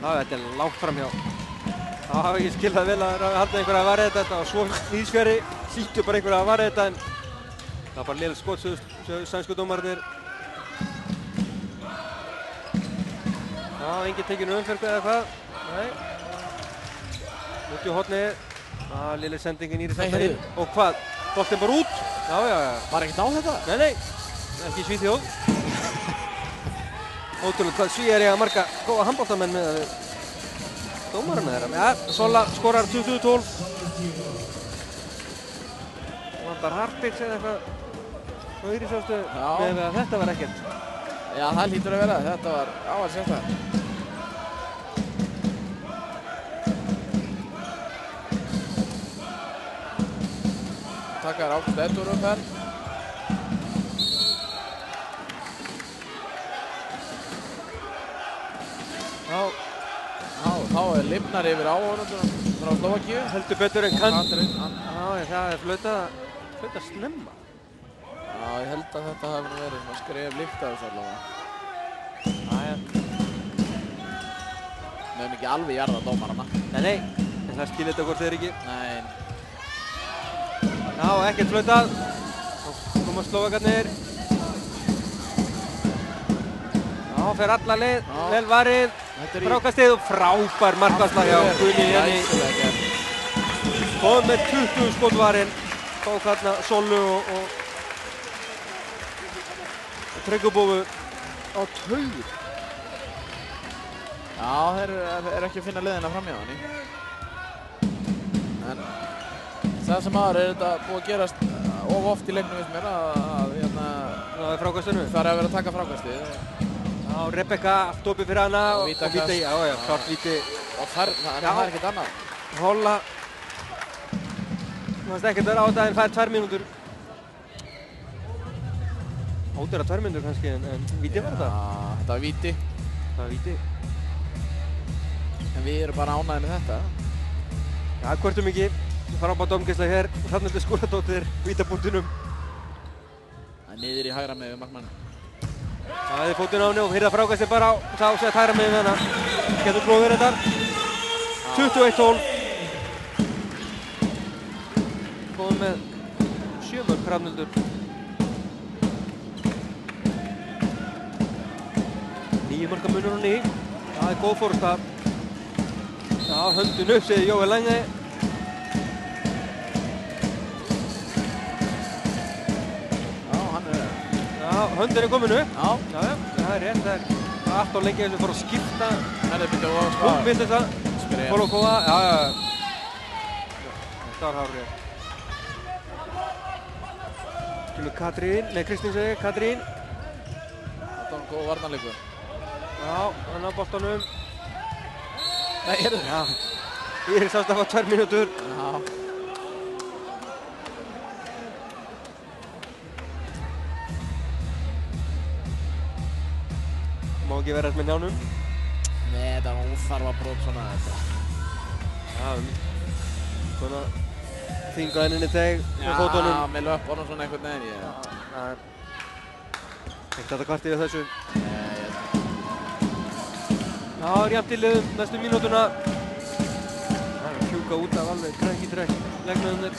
Já, þetta er langt framhjá. Það hafa ekki skilað vel að halda einhverja að varja þetta og svo nýðsfjari hlýttu bara einhverja að varja þetta en það var bara léleg skot, sögðu sænsku dómararnir. Já, engin tekinu umferð eða hvað. Nei. Út í hornið. Lilli sendingin Íris alltaf inn. Og hvað? Boltinn bara út. Já. Var ekkert á þetta? Nei. Ekki í Svíþjóð. Ótrúlega hvað Svíar eiga marga góða handboltamenn með dómarana þeirra. Ja, Sola skorar 20-12. Vandar Harpits eða eitthvað á Írisástöðu með að þetta var ekkert. Já, það hlýtur að vera. Þetta var áhald sérstaklega. Takkar Ágúst Eddur upp hér. Já, þá lifnar yfir áhorfendunum frá Slóvakíu. Heldur betur en Katrín. Já, það flautað snemma. Já, ég held að þetta hafi verið svona skref líkt af þessu allavega. Við höfum ekki alveg jarðað dómarana. Nei, en það skilir þetta hvort þeir ekki. Nei. Já, ekkert flautað. Þá koma Slóvakarnir. Já, fer alla leið, vel varið. Frákastið og frábær markvarsla hjá Guðni Jenny. Kom með 20 skotvarinn. Tók hérna Solu og Tryggubófu á taugur. Já, þeir eru ekki að finna leiðina fram hjá henni. En það sem aðra þetta búið að gerast of oft í leiknum við mér að frákastinu. Það er að vera að taka frákastið. Já, Rebekka allt opið fyrir hana og víti, já, klart víti. Og það er ekkert annað. Holla. Það varst ekkert vera á þetta en fær 2 mínútur. Ódýra 2 mínútur kannski en víti var þetta. Já, þetta var víti. Það var víti. En við erum bara ánægðir með þetta. Já, hvörtum ekki. Frábær dómgæsla hér. Hrafnhildur Skúladóttir vítabúntinum. Það er niður í hægra með við markmann. Það er fótinn á henni og hýrða frákastið bara á. Sá sett hægra með hana. Getur blóðir þetta. 21-12. Góðum með 7 mörk Hrafnhildur. 9 marka munur á ný. Það er góð fórusta. Já, höndun upp segir Jói Lange. Höndin er komin upp. Já, það er rétt. Það er allt á lengi sem fór að skipta. Það er byrjað á að Hún vildi þetta. Polokova, já. Það var hárið. Kemur Kristín segir, Katrín. Þetta var góð varnarleikur. Já, hann á boltanum. Nei, heyrðu. Já. Íris ást að fá 2 mínútur. Já. Má ekki vera þess með njánum. Nei, þetta var óþarfa brot svona þetta. Já, svona þinga henni teg með fótunum. Já, með löpunum svona einhvern veginn. Það er ekkert þetta kvartið við þessu. Nei, Já, það er jafnt í liðum næstu mínútuna. Það er að fjúka út af alveg trekk í trekk leikmennir.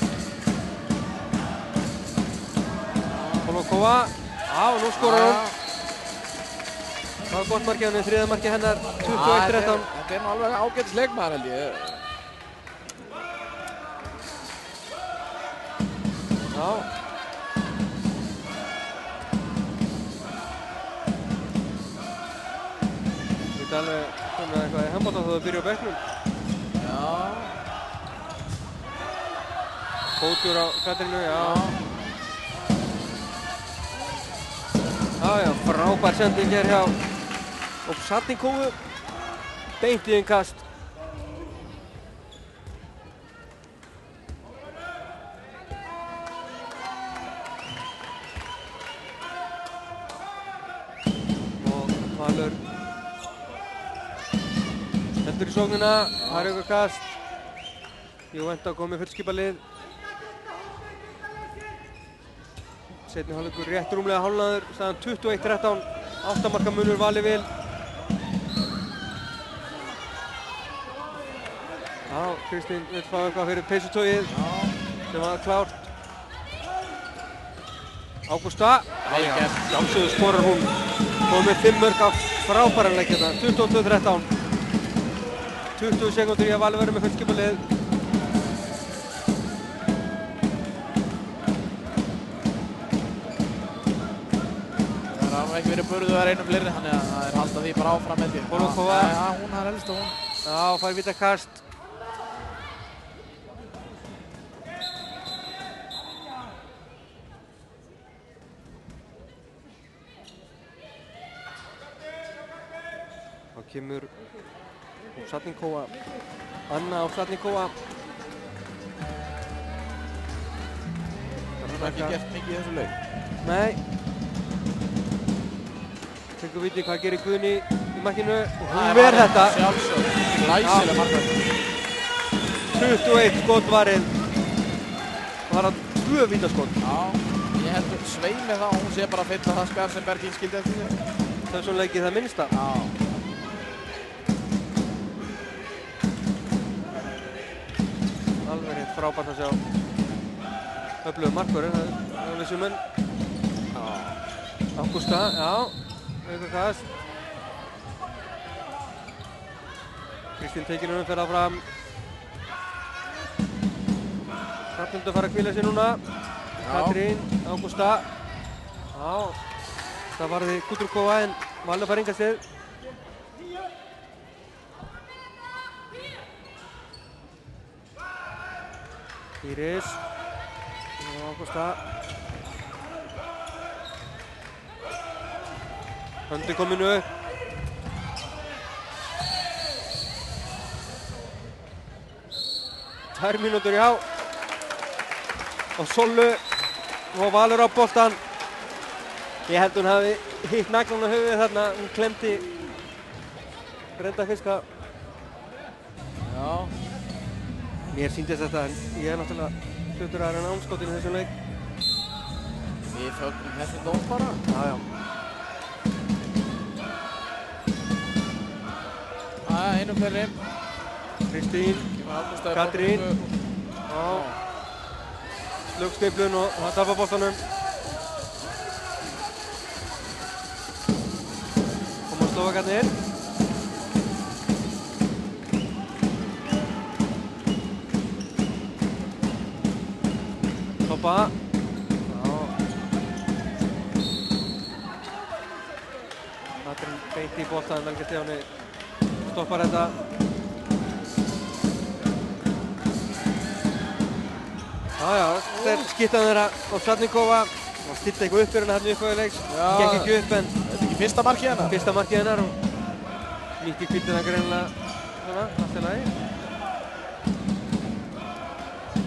Polokova. Já, nú skorar hún. Það var gott markið henni, 3. markið hennar, 21-13. Þetta er nú alveg ágætis leikmaður held ég. Já. Þetta er alveg svona eitthvað í handbolta þó það byrja á bekknum. Já. Fótur á Katrínu, já. Já, frábær sending hér hjá Satnikovu. Beint í innkast. Og Valur heldur í sóknina. Það er eitthvað kast. Juventa komið fullskipalið. Seinni hálfleikur rétt rúmlega hálfnaður, staðan 21-13, 8 marka munur Vali Vil. Já, Kristín vill fá eitthvað fyrir peysutóið sem var klárt. Ágústa, sjálfsögðu skorar hún, kom með 5 mörk af frábæran leik hérna, 22-13. 20 sekúndur í að Valur verður með fullskipulið. Það hafa ekki verið burðuðar einum fleiri, þannig að það halda því bara áfram með því. Bolokova. Já, hún er helst og hún. Já, fær vítakast. Þá kemur Satnikova, Anna á Satnikova. Það er ekki gert mikið í þessu leik. Nei. Tekur viti hvað gerir Guðni í markinu. Og hún ver þetta. Sjálfsög. Glæsileg markvært. 21 skot varið. Það var 2 vítaskot. Já, ég heldur svei með það og hún sé bara að fylla það skarð sem Bergín skildi eftir því. Þessum leikið það minnsta. Já. Alveg rétt frábært að sjá öflugur markvörður, það er vissum menn. Ágústa, já, auka kast. Kristín tekinn umferð áfram. Hrafnhildur fara að hvíla sig núna. Katrín, Ágústa. Já, það varði Kudrukova en Valur fær enga stig. Íris og Ágústa. Höndi kominu upp. Tvær mínútur í há. Og Sollu og Valur á boltan. Ég held hún hafi hitt naglann á höfuðið þarna. Hún klemdi reynda fiska. Já. Mér sýndist þetta en ég er náttúrulega hlutur að reyna ánskotinn í þessum leik. Við fögnum þessum dóm bara. Já, já. Einum fleiri. Kristín, Katrín. Já. Slögskeiplun og það tapar boltanum. Koma Slovakarnir. Toppa. Já. Katrín beint í boltan, vel gert hjá henni. Stoppar þetta. Já, þetta er skittan þeirra á Satnikova. Það styrta eitthvað upp fyrir henni hérna í upphafi leiks. Gekk ekki upp en... Þetta er ekki fyrsta markið hennar? Fyrsta markið hennar og... nýtti hvítina greinilega svona, allt í lagi.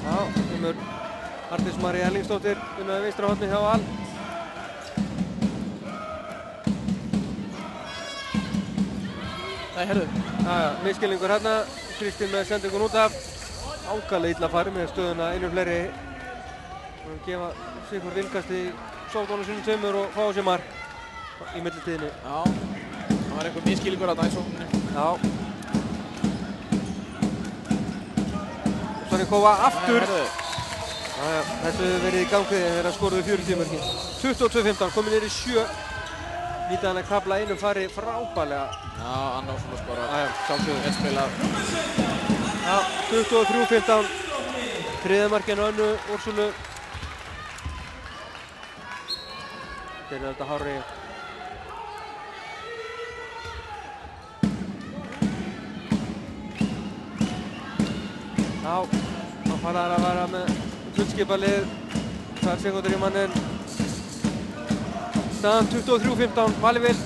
Já, kemur Arndís María Erlingsdóttir unnaði vinstra horni hjá Val. Nei, herðu. Já, misskilningur hérna. Kristín með sendingun út af. Ákaflega illa farið með stöðuna einum fleiri. Og gefa Sigfúr innkast í sóknunum sínum tveimur og fá sér mark í millitíðinni. Já, það var einhver misskilningur þarna í sókninni. Já. Satnikova aftur. Já, þessu hefur verið í gangi þegar skoruðu 40 mörkin. 22-15, komið niður í 7. Vítaðan að krafla einum fari frábælega. Já, Anna Úrsula skorar. Já, sjálfsögðu. Vel spilað. Já, 23-15. Þriðja markinu Önnu Úrsulu. Þeir þetta hárri. Já, þá fara þær að vera með fullskipalið. 2 sekúndur í manninn. Staðan 23-15, Valur.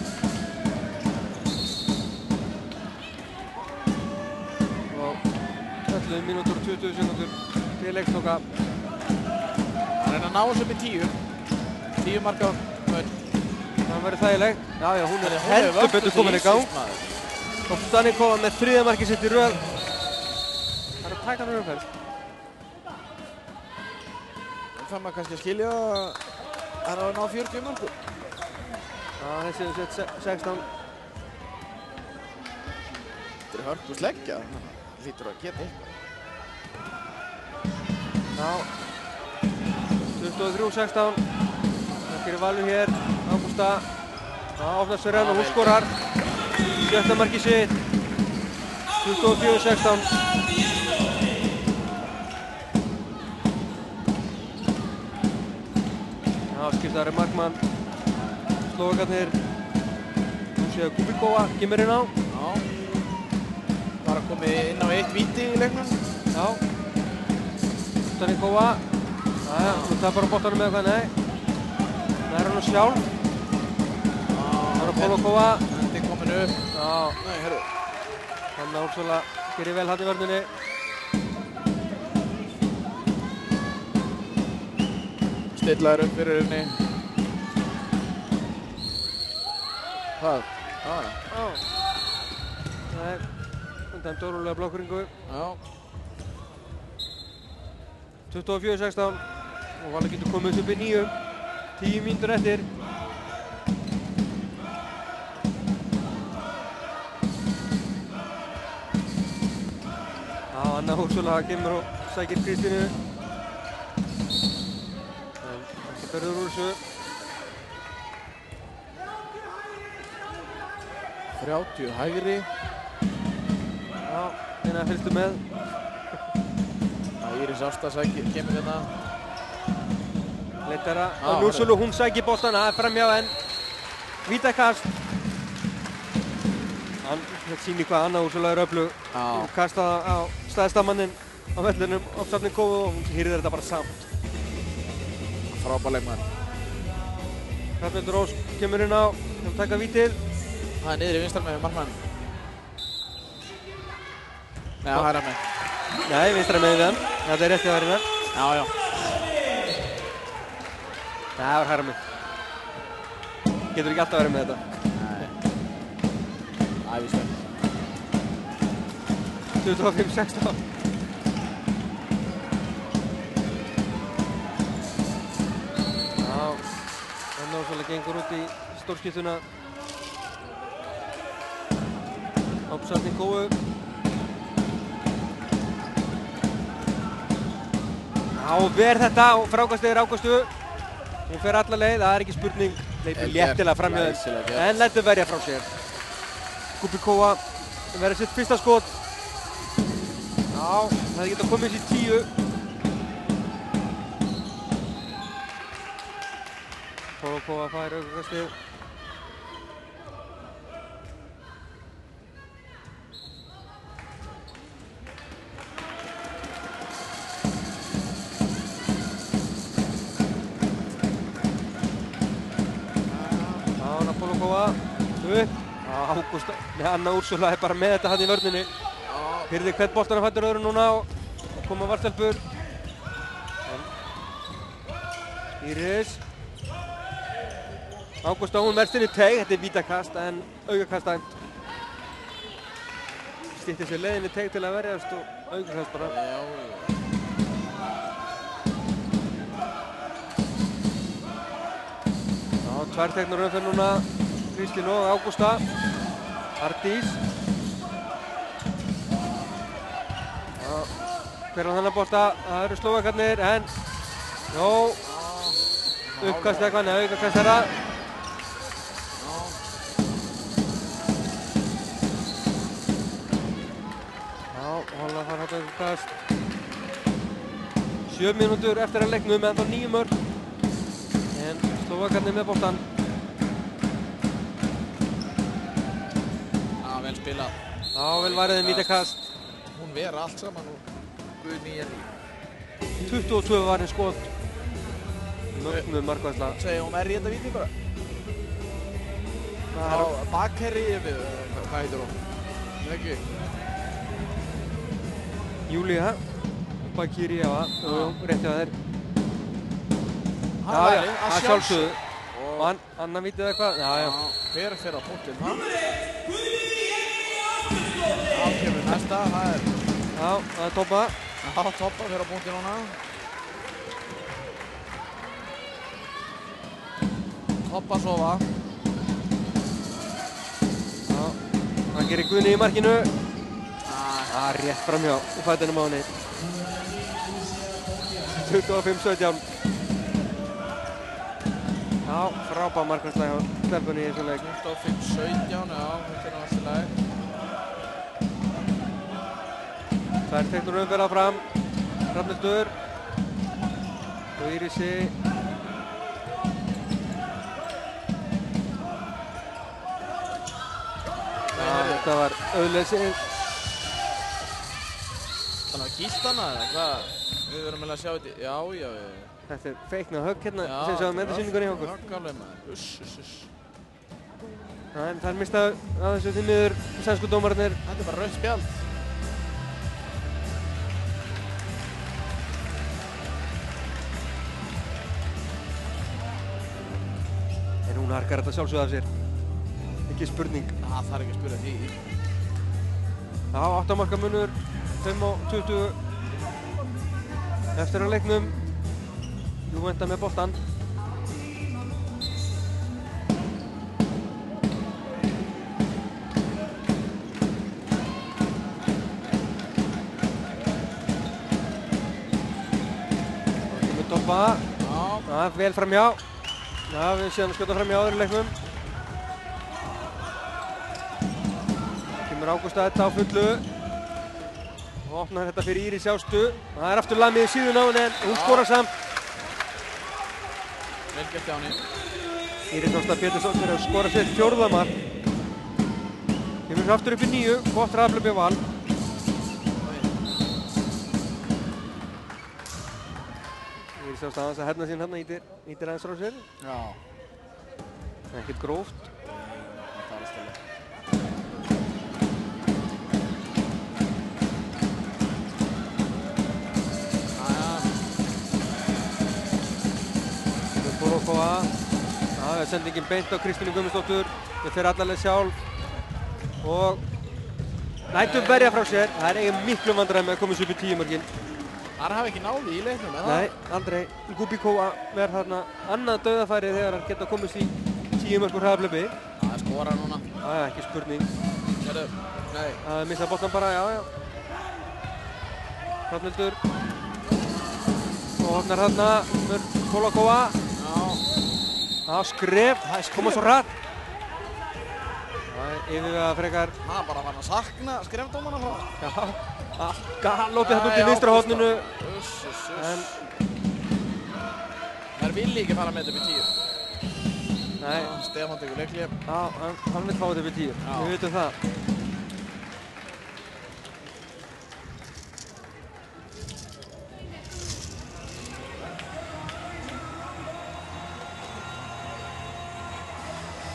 Og 11 mínútur og 20 sekúndur til leiksloka. Það reyna að ná þessu upp í 10. 10 marka mun. Það verður þægileg. Já, hún er heldur betur komin í gang. Og Satnikova með 3. markið sitt í röð. Það er að taka hann umferð. Það þarf maður kannski að skilja að það er að ná 40 mörgum. Já, þessi hefur sett 16. Þetta er hörku sleggja. Hlýtur að geta eitthvað. Já, 23-16. Það gerir Valur hér. Ágústa. Já, opnast fyrir henn og hún skorar. Sjötta markið sitt. 24-16. Já, skiptari markmann. Slóvakarnir. Nú séu Kubikova kemur inn á. Já. Var að koma inn á 1 víti í leiknum. Já. Stanikova. Jæja, nú tapar á boltanum með eitthvað, nei. Það er hann sjálf. Það er Polokova. Þetta er komin upp. Já. Nei, herru. Hanna Úrsula gerir vel hann í vörninni. Stillaður upp fyrir henni. Hvað? Já. Nei, dæmt órólega blokkringu. Já. 24-16 og Valur getur komið upp í 9. 10 mínútur eftir. Já, Anna Úrsula kemur og sækir Kristínu. En ekki verður úr þessu. 30 hægri. Já, hérna fylgstu með. Íris Ásta kemur hérna. Leittara á Úrsulu, hún sækir boltan, það er framhjá en vítakast. Þetta sýnir hvað Anna Úrsula er öflug. Hún kastaði á stæðsta mannin á vellinum, Stanikova og hún hýrði þetta bara samt. Frábær leikmaður. Hrafnhildur Ósk kemur inn á, hefur taka vítið. Það er niður í vinstra með markmann. Nei, það er að með. Nei, vinstra með við hann. Þetta er réttið að vera innan. Já, já. Það var hægra með. Getur ekki alltaf verið með þetta. Nei. Ævisverð. 25-16. Já, Anna Úrsula gengur út í stórskiptuna. Ápsatning góðu. Já, ver þetta og frákastið er Ágústu. Hún fer alla leið, það er ekki spurning. Leipur léttilega framhjá þeim, en lætur verja frá sér. Kubikova verður sitt fyrsta skot. Já, það geta komið sér 10. Polokova fær aukakastið. Upp. Ágústa, Anna Úrsula er bara með þetta hann í vörninni. Hyrði hvern boltan að fættur öðru núna og koma vartelpur. Íris. Ágústa, hún verðst inn í teig, þetta er vítakast en aukakast dæmt. Styttir sér leiðin í teig til að verjast og aukakast bara. Já, tvær teknar umferð núna. Kristín og Ágústa. Ardís. Hver á þennan bolta? Það eru Slóvakarnir en... Jó. Uppkast eitthvað, neða aukakast þeirra. Já, Holla þarf hægt aukakast. 7 mínútur eftir að leiknum en þá 9 mörk. En Slóvakarnir með boltan. Vel spilað. Já, vel varðið vítakast. Hún vera allt saman og Guðný Jenny. 22 varðin skot. Mögnuð markværsla. Segja hún er í þetta víti bara. Já, bakherri við, hvað heitir hún? Ekki? Júlía. Bakirjeva. Réttið að þeir. Já, að sjálfsögðu. Og annan vítið eitthvað. Já, já. Hver fer á punktinn, ha? Já, kemur næsta, það er... Já, það er Toppa. Já, Toppa fer á punktinn núna. Toppa sofa. Já, hann gerir Guðni í markinu. Rétt framhjá í fætinum á henni. 25-17. Já, frábær markvarsla hjá stelpunni í þessum leik. 25-17, já, þetta er allt í lagi. Tvær teknur umferða fram. Hrafnhildur. Og Írisi. Þetta var auðleysið. Þannig að gíst hana eða hvað? Við verðum að sjá þetta. Já. Þetta er feiknað högg hérna sem sjáum endursýningunni hjá okkur. Högg alveg maður. Uss. En það er mistað að þessu því miður sænsku dómararnir. Þetta er bara rautt spjald. En hún harkar þetta sjálfsögðu af sér. Ekki spurning. Það þarf ekki að spura því. Já, 8 marka munur, 5:20 eftir að leiknum. Júventa með boltan. Með toppa. Já, vel framhjá. Já, við séum að skjóta framhjá áður í leiknum. Ágústa þetta á fullu og opnar þetta fyrir Íris Ástu. Það er aftur lamið í síðun á henni en hún skorar samt. Vel gert hjá henni. Íris Ásta Pétursdóttir hefur skorað sitt 4. mark. Kemur aftur upp í 9, gott raflöp hjá Val. Íris Ásta aðeins að herna sín hérna ítir aðeins frá sér. Já. Ekkert gróft. Það er sendingin beint á Kristínu Guðmundsdóttur. Þau fer allarleið sjálf og lætur verja frá sér. Það er eigin miklu vandræði með að komast upp í 10 mörkin. Það hafi ekki náði í leiknum, eða? Nei, aldrei. Gubikó verður þarna annað dauðafæri þegar hann geta komist í 10 mörkur hraðablöpi. Það er skorað núna. Það er ekki spurning. Nei. Það er missað boltan bara, já. Hrafnhildur. Og opnar þarna Polakova. Það skref, koma svo hratt. Það er yfirvegað frekar. Það er bara að sakna skrefdómana frá. Já, galopið þetta út í vinstra horninu. En þær vilja ekki fara með þetta upp í 10. Nei. Stefán tekur leikhlé. Já, hann vil fá þetta upp í 10. Við vitum það. Já.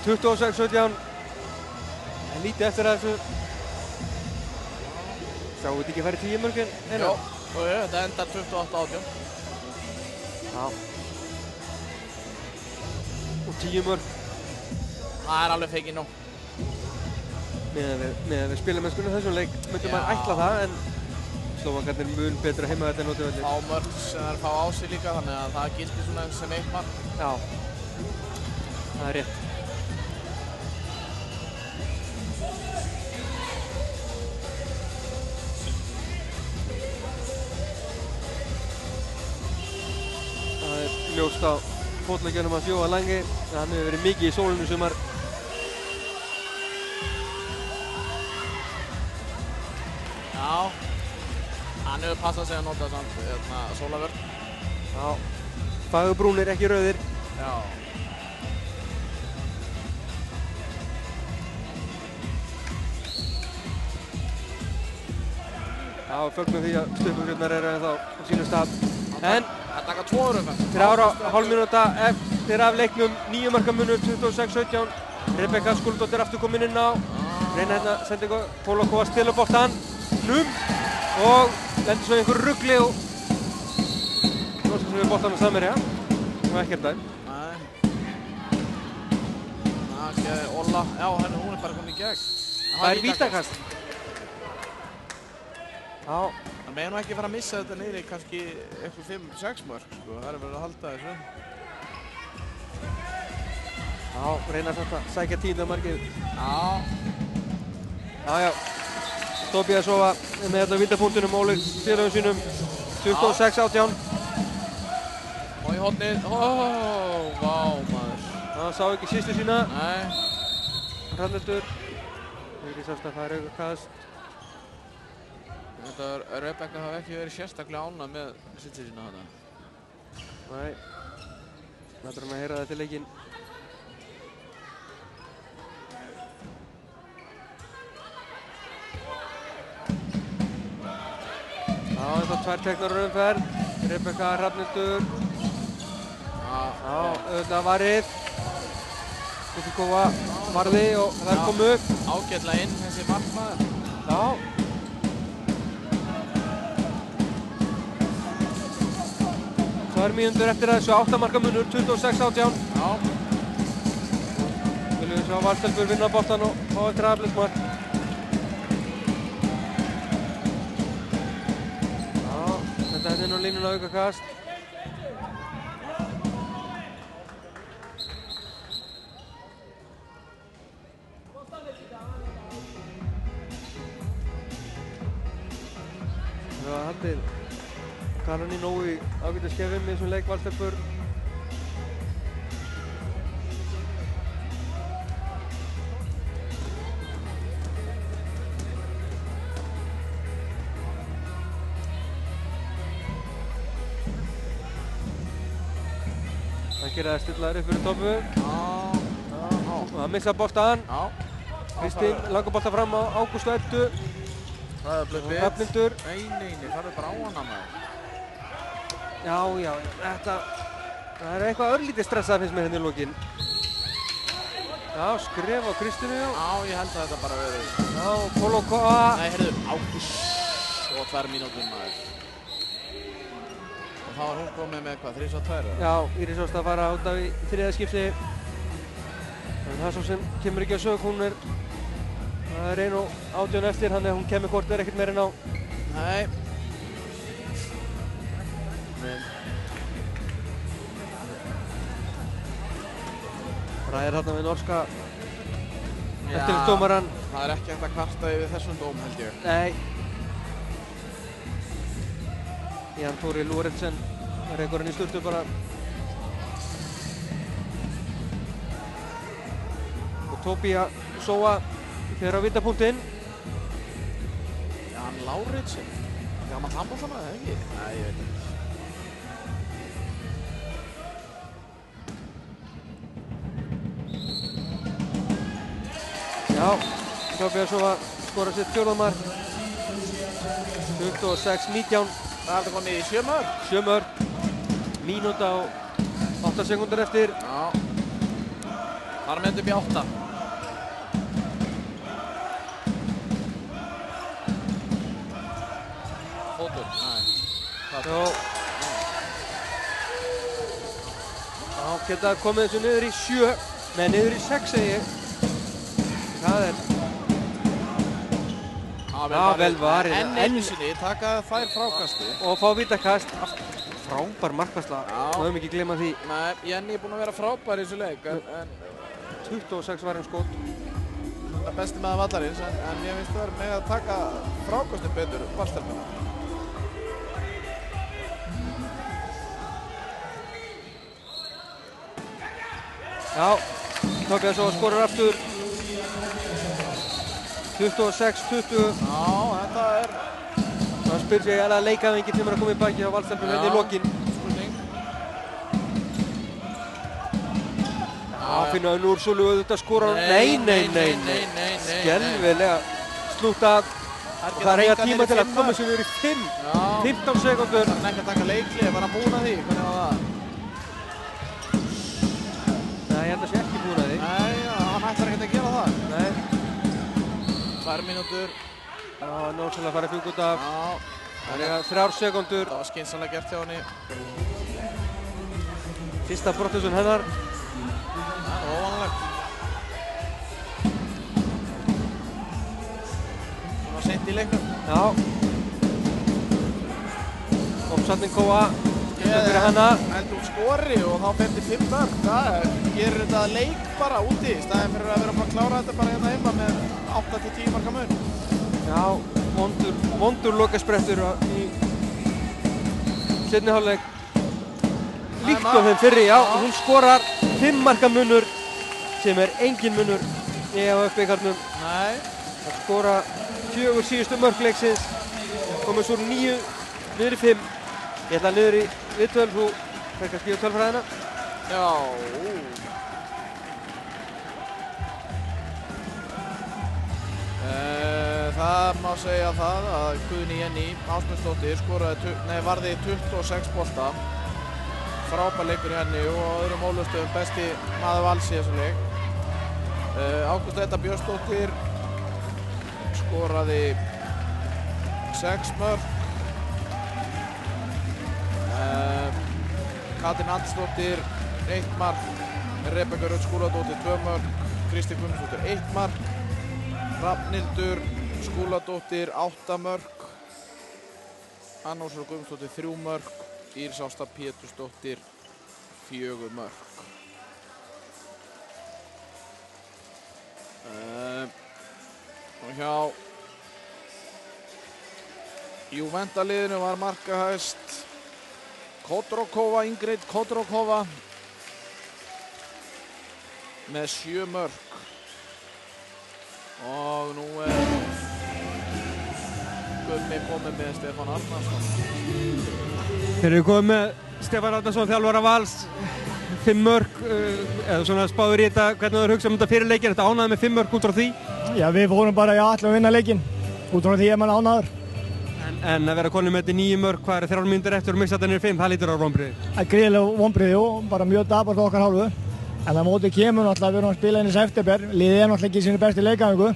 26-17. En lítið eftir þessu. Sjáum við ekki að fara í 10 mörkin? Jó, þetta endar 28-18. Já. Og 10 mörk. Það er alveg feikinn nóg. Með við spilamennskuna þessum leik myndum maður ætla það, en Slóvakarnir mun betra heima þetta en útivelli. Á mörk sem þær fá á sig líka, þannig að það gildir svona sem 1 mark. Já, það er rétt. Ljóst á fótleikjunum að Jóa Lange. Hann hefur verið mikið í sólinu sumar. Já, hann hefur passað sig að nota samt sólavörn. Já, fagurbrúnir, ekki rauðir. Já. Já, fögnum því að stuðbuxurnar eru ennþá á sínum stað. En það taka 2 umferð. 3,5 mínúta eftir af leiknum, 9 marka munur, 26-17. Rebekka Skúldóttir aftur komin inn á. Reyna hérna sendingu, Polakova stila boltan. Og lendur svo í einhverju rugli og losar sig við boltan á Samherja. Og ekkert þær. Nei. Það er Olla. Já, hún er bara komin í gegn. Það er vítakast. Já. Það með nú ekki fara að missa þetta niður í kannski eitthvað 5-6 mörk, sko. Það er verið að halda þessu. Já, reyna samt að sækja 10. markið. Já. Tobiasova með þetta vítapunktunum, Óli félögum sínum, 26-18. Og í hornið, vá maður. hann sá ekki sýstu sína. Nei. Hrafnhildur. Vigdís Ásta fær aukakast. Þetta Rebecca hafi ekki verið sérstaklega ánægð með sýstu sína þarna. Nei. Lætur hann að heyra þetta í leikinn. Já, þetta er 2 teknar umferð. Rebecca, Hrafnhildur. Já, auðvitað varið. Kufikova varði og þær komu upp. Ágætlega inn þessi markmaður. Já. 2 mínútur eftir þessu 8 marka munur, 26-18. Já. Viljum við sjá Valstelpur vinna boltan og fá eftir aðflutmark. Já, þetta er inn á línuna aukakast. Það var haldið Karan í nógu í ágætisskefum í þessum leik Valstelpur. Það gerir að stilla þær upp fyrir topu. Og það missa boltan. Kristín langar bolta fram á Ágústu Eddu. Það er blöð bit. Hrafnhildur. Nei, farðu bara á hana maður. Já, þetta... Það er eitthvað örlítið stressað finnst mér hérna í lokin. Já, skref á Kristínu. Já, ég held að þetta bara verið. Já, Polokova. Nei, heyrðu, Ágúst. Og 2 mínútur maður. Og þá var hún komið með hvað, 3-2? Já, Íris Ásta að fara út af í 3. skipti. En það svo sem kemur ekki á sög, hún er... Það er 1:18 eftir, þannig að hún kemur hvort er ekkert meir en á. Nei. Ræðir þarna við norska eftirlitsdómarann. Það er ekki hægt að kvarta yfir þessum dóm held ég. Nei. Jan Tóri Lórentzen rekur hann í sturtu bara. Og Tobía Sóa fer á vítapunktinn. Jan Lárentzen. Gamall handboltamaður, eða ekki? Nei, ég veit ekki. Já, Tobía Sóa skora sitt 4. mark. 26-19. Það er alltaf komið í 7 mörk. 7 mörk. Mínúta og 8 sekúndur eftir. Já. Þar með upp í 8. Fótur. Nei. Já, geta komið þessu niður í 7. Nei, niður í 6 segi ég. Það er... Já, vel varið. Enn einu sinni taka þær frákasti. Og fá vítakast. Frábær markvarsla. Má ekki gleyma því. Nei, Jenny er búinn að vera frábær í þessu leik. En 26 varinn skot. Það er besti maður vallarins, en ég finnst það með að taka frákastin betur Valstelpuna. Já, Tobía Sóa skorar aftur. 26-20. Já, þetta er... Það spyr sig alveg að leikæfingin sem er að koma í baki á Valstelpuna hérna í lokin. Spurning. Já, finna hann úr Súlu og þetta skorar. Nei. Skelvilega slútað. Og það er eiga tíma til að koma sér niður í 5. 15 sekúndur. Það er ekki að taka leikli, var hann búinn að því? Hvernig var það? Nei, ég held að sé ekki búinn að því. Nei, hann ætlar ekkert að gera það. Nei. 2 mínútur. Já, Nórsson að fara í fjúk út af. Það er eiga 3 sekúndur. Það var skynsamlega gert hjá henni. Fyrsta brottvísun hennar. Það er óvanlegt. Svona seint í leiknum. Já. Opsatning Kóa. Fyrir hana. Heldur hún skori og þá 55 mörk. Það gerir þetta leik bara úti. Í staðinn fyrir að vera bara að klára þetta bara hérna heima með 8-10 marka mun. Já, vondur lokasprettur í seinni hálfleik. Líkt á þeim fyrri, já. Hún skorar 5 marka munur sem engin munur í EHF-bikarnum. Nei. Það skora 4 síðustu mörk leiksins, komið svo 9 niður í 5. Ég ætla niður í viðtöl, þú fær kannski á tölfræðina. Já. Það má segja það að Guðný Jenný Ásmundsdóttir varði 26 bolta. Frábær leikur í henni og á öðrum ólustöðum besti maður Vals í þessum leik. Ágústa Edda Björnsdóttir skoraði 6 mörk. Katrín Andersdóttir 1 mark. Rebekka Rut Skúladóttir 2 mörk. Kristín Guðmundsdóttir 1 mark. Hrafnhildur Skúladóttir 8 mörk. Anna Ósar Guðmundsdóttir 3 mörk. Íris Ásta Pétursdóttir 4 mörk. Og hjá Juventa liðinu var markahæst Kodrokova, Ingrid Kodrokova með 7 mörk. Og nú Gummi komið með Stefán Arnarsson. Þeir eru komið með Stefán Arnarsson, þjálfara Vals, 5 mörk, eða svona spáður í þetta, hvernig þú hugsa þetta fyrir leikinn, þetta ánæði með 5 mörk út frá því? Já, við fórum bara að vinna leikinn, út frá því mann ánæður. En að vera konum með þetta 9 mörk, hvað 3 mínútur eftir og missa þetta niður 5, það lítur á vonbrigði? Það er gríðilega vonbrigði og bara mjög dabart okkar hálfu. En það mótið kemur náttúrulega, við erum að spila inn í september, liðið náttúrulega ekki í sinni bestu leikæfingu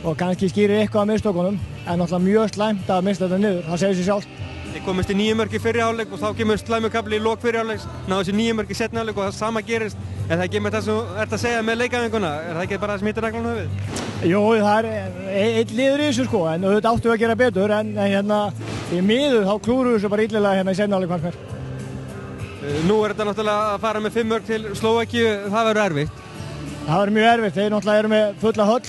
og kannski skýrir eitthvað af mistökunum, en náttúrulega mjög slæmt að missa þetta niður, það segir sig sjálft. Þið komist í 9 mörk í fyrri hálfleik og þá kemur slæmukafli í lok fyrri hálfleiks, náðu þessi 9 mörk í seinni hálfleik og það sama gerist. Er það ekki með það sem þú ert að segja með leikæfinguna? Er það ekki bara það sem hittir reglan höfuð? Jú, það einn liður í þessu sko, en auðvitað áttum við að gera betur, en hérna í miður þá klúrum við þessu bara illilega hérna í seinni hálfleik fannst mér. Nú er þetta náttúrulega að fara með 5 mörk til Slóvakíu, það verður erfitt. Það verður mjög erfitt, þeir náttúrulega eru með fulla höll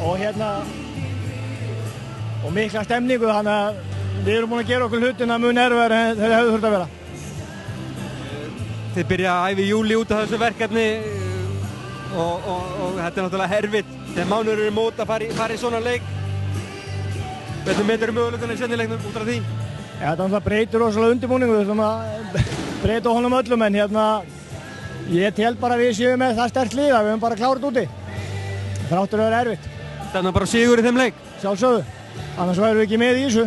og hérna og mikla stemningu, þannig að við erum búin að gera okkur hlutina mjög erfiðar en þeir hefðu þurft að vera. Þið byrja að æfa í júli út af þessu verkefni og þetta er náttúrulega erfitt. Þegar mánuður eru mót að fara í svona leik. Hvernig metur þið möguleikana í seinni leiknum út af því? Ja, þetta náttúrulega breytir rosalega undirbúningu, við þurfum að breyta honum öllum, en hérna ég tel bara að við séum með það sterkt lið að við höfum bara klárt úti. Þráttur að vera erfitt. Þetta er bara sigur í þeim leik? Sjálfsögðu, annars værum við ekki með í þessu.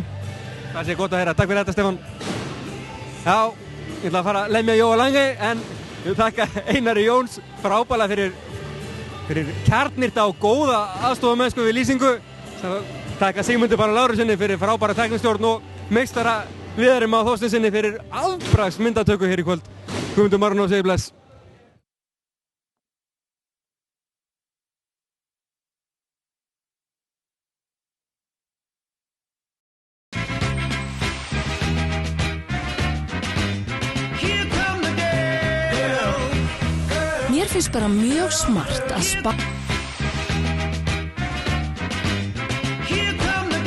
Það sé gott að heyra, takk fyrir þetta Stefán. Já, ég ætla að fara að lemja Jóa Lange, en ég vil þakka Einari Jóns frábælega fyrir kjarnyrta og góða aðstofamennsku við lýsingu. Takka Sigmundi Bara Lárussyni fyrir frábæra tæknistjórn og meistara Viðari Má Þorsteinsyni fyrir afbragðs myndatöku hér í kvöld. Guðmundur Marunó segir bless. Mér finnst bara mjög smart að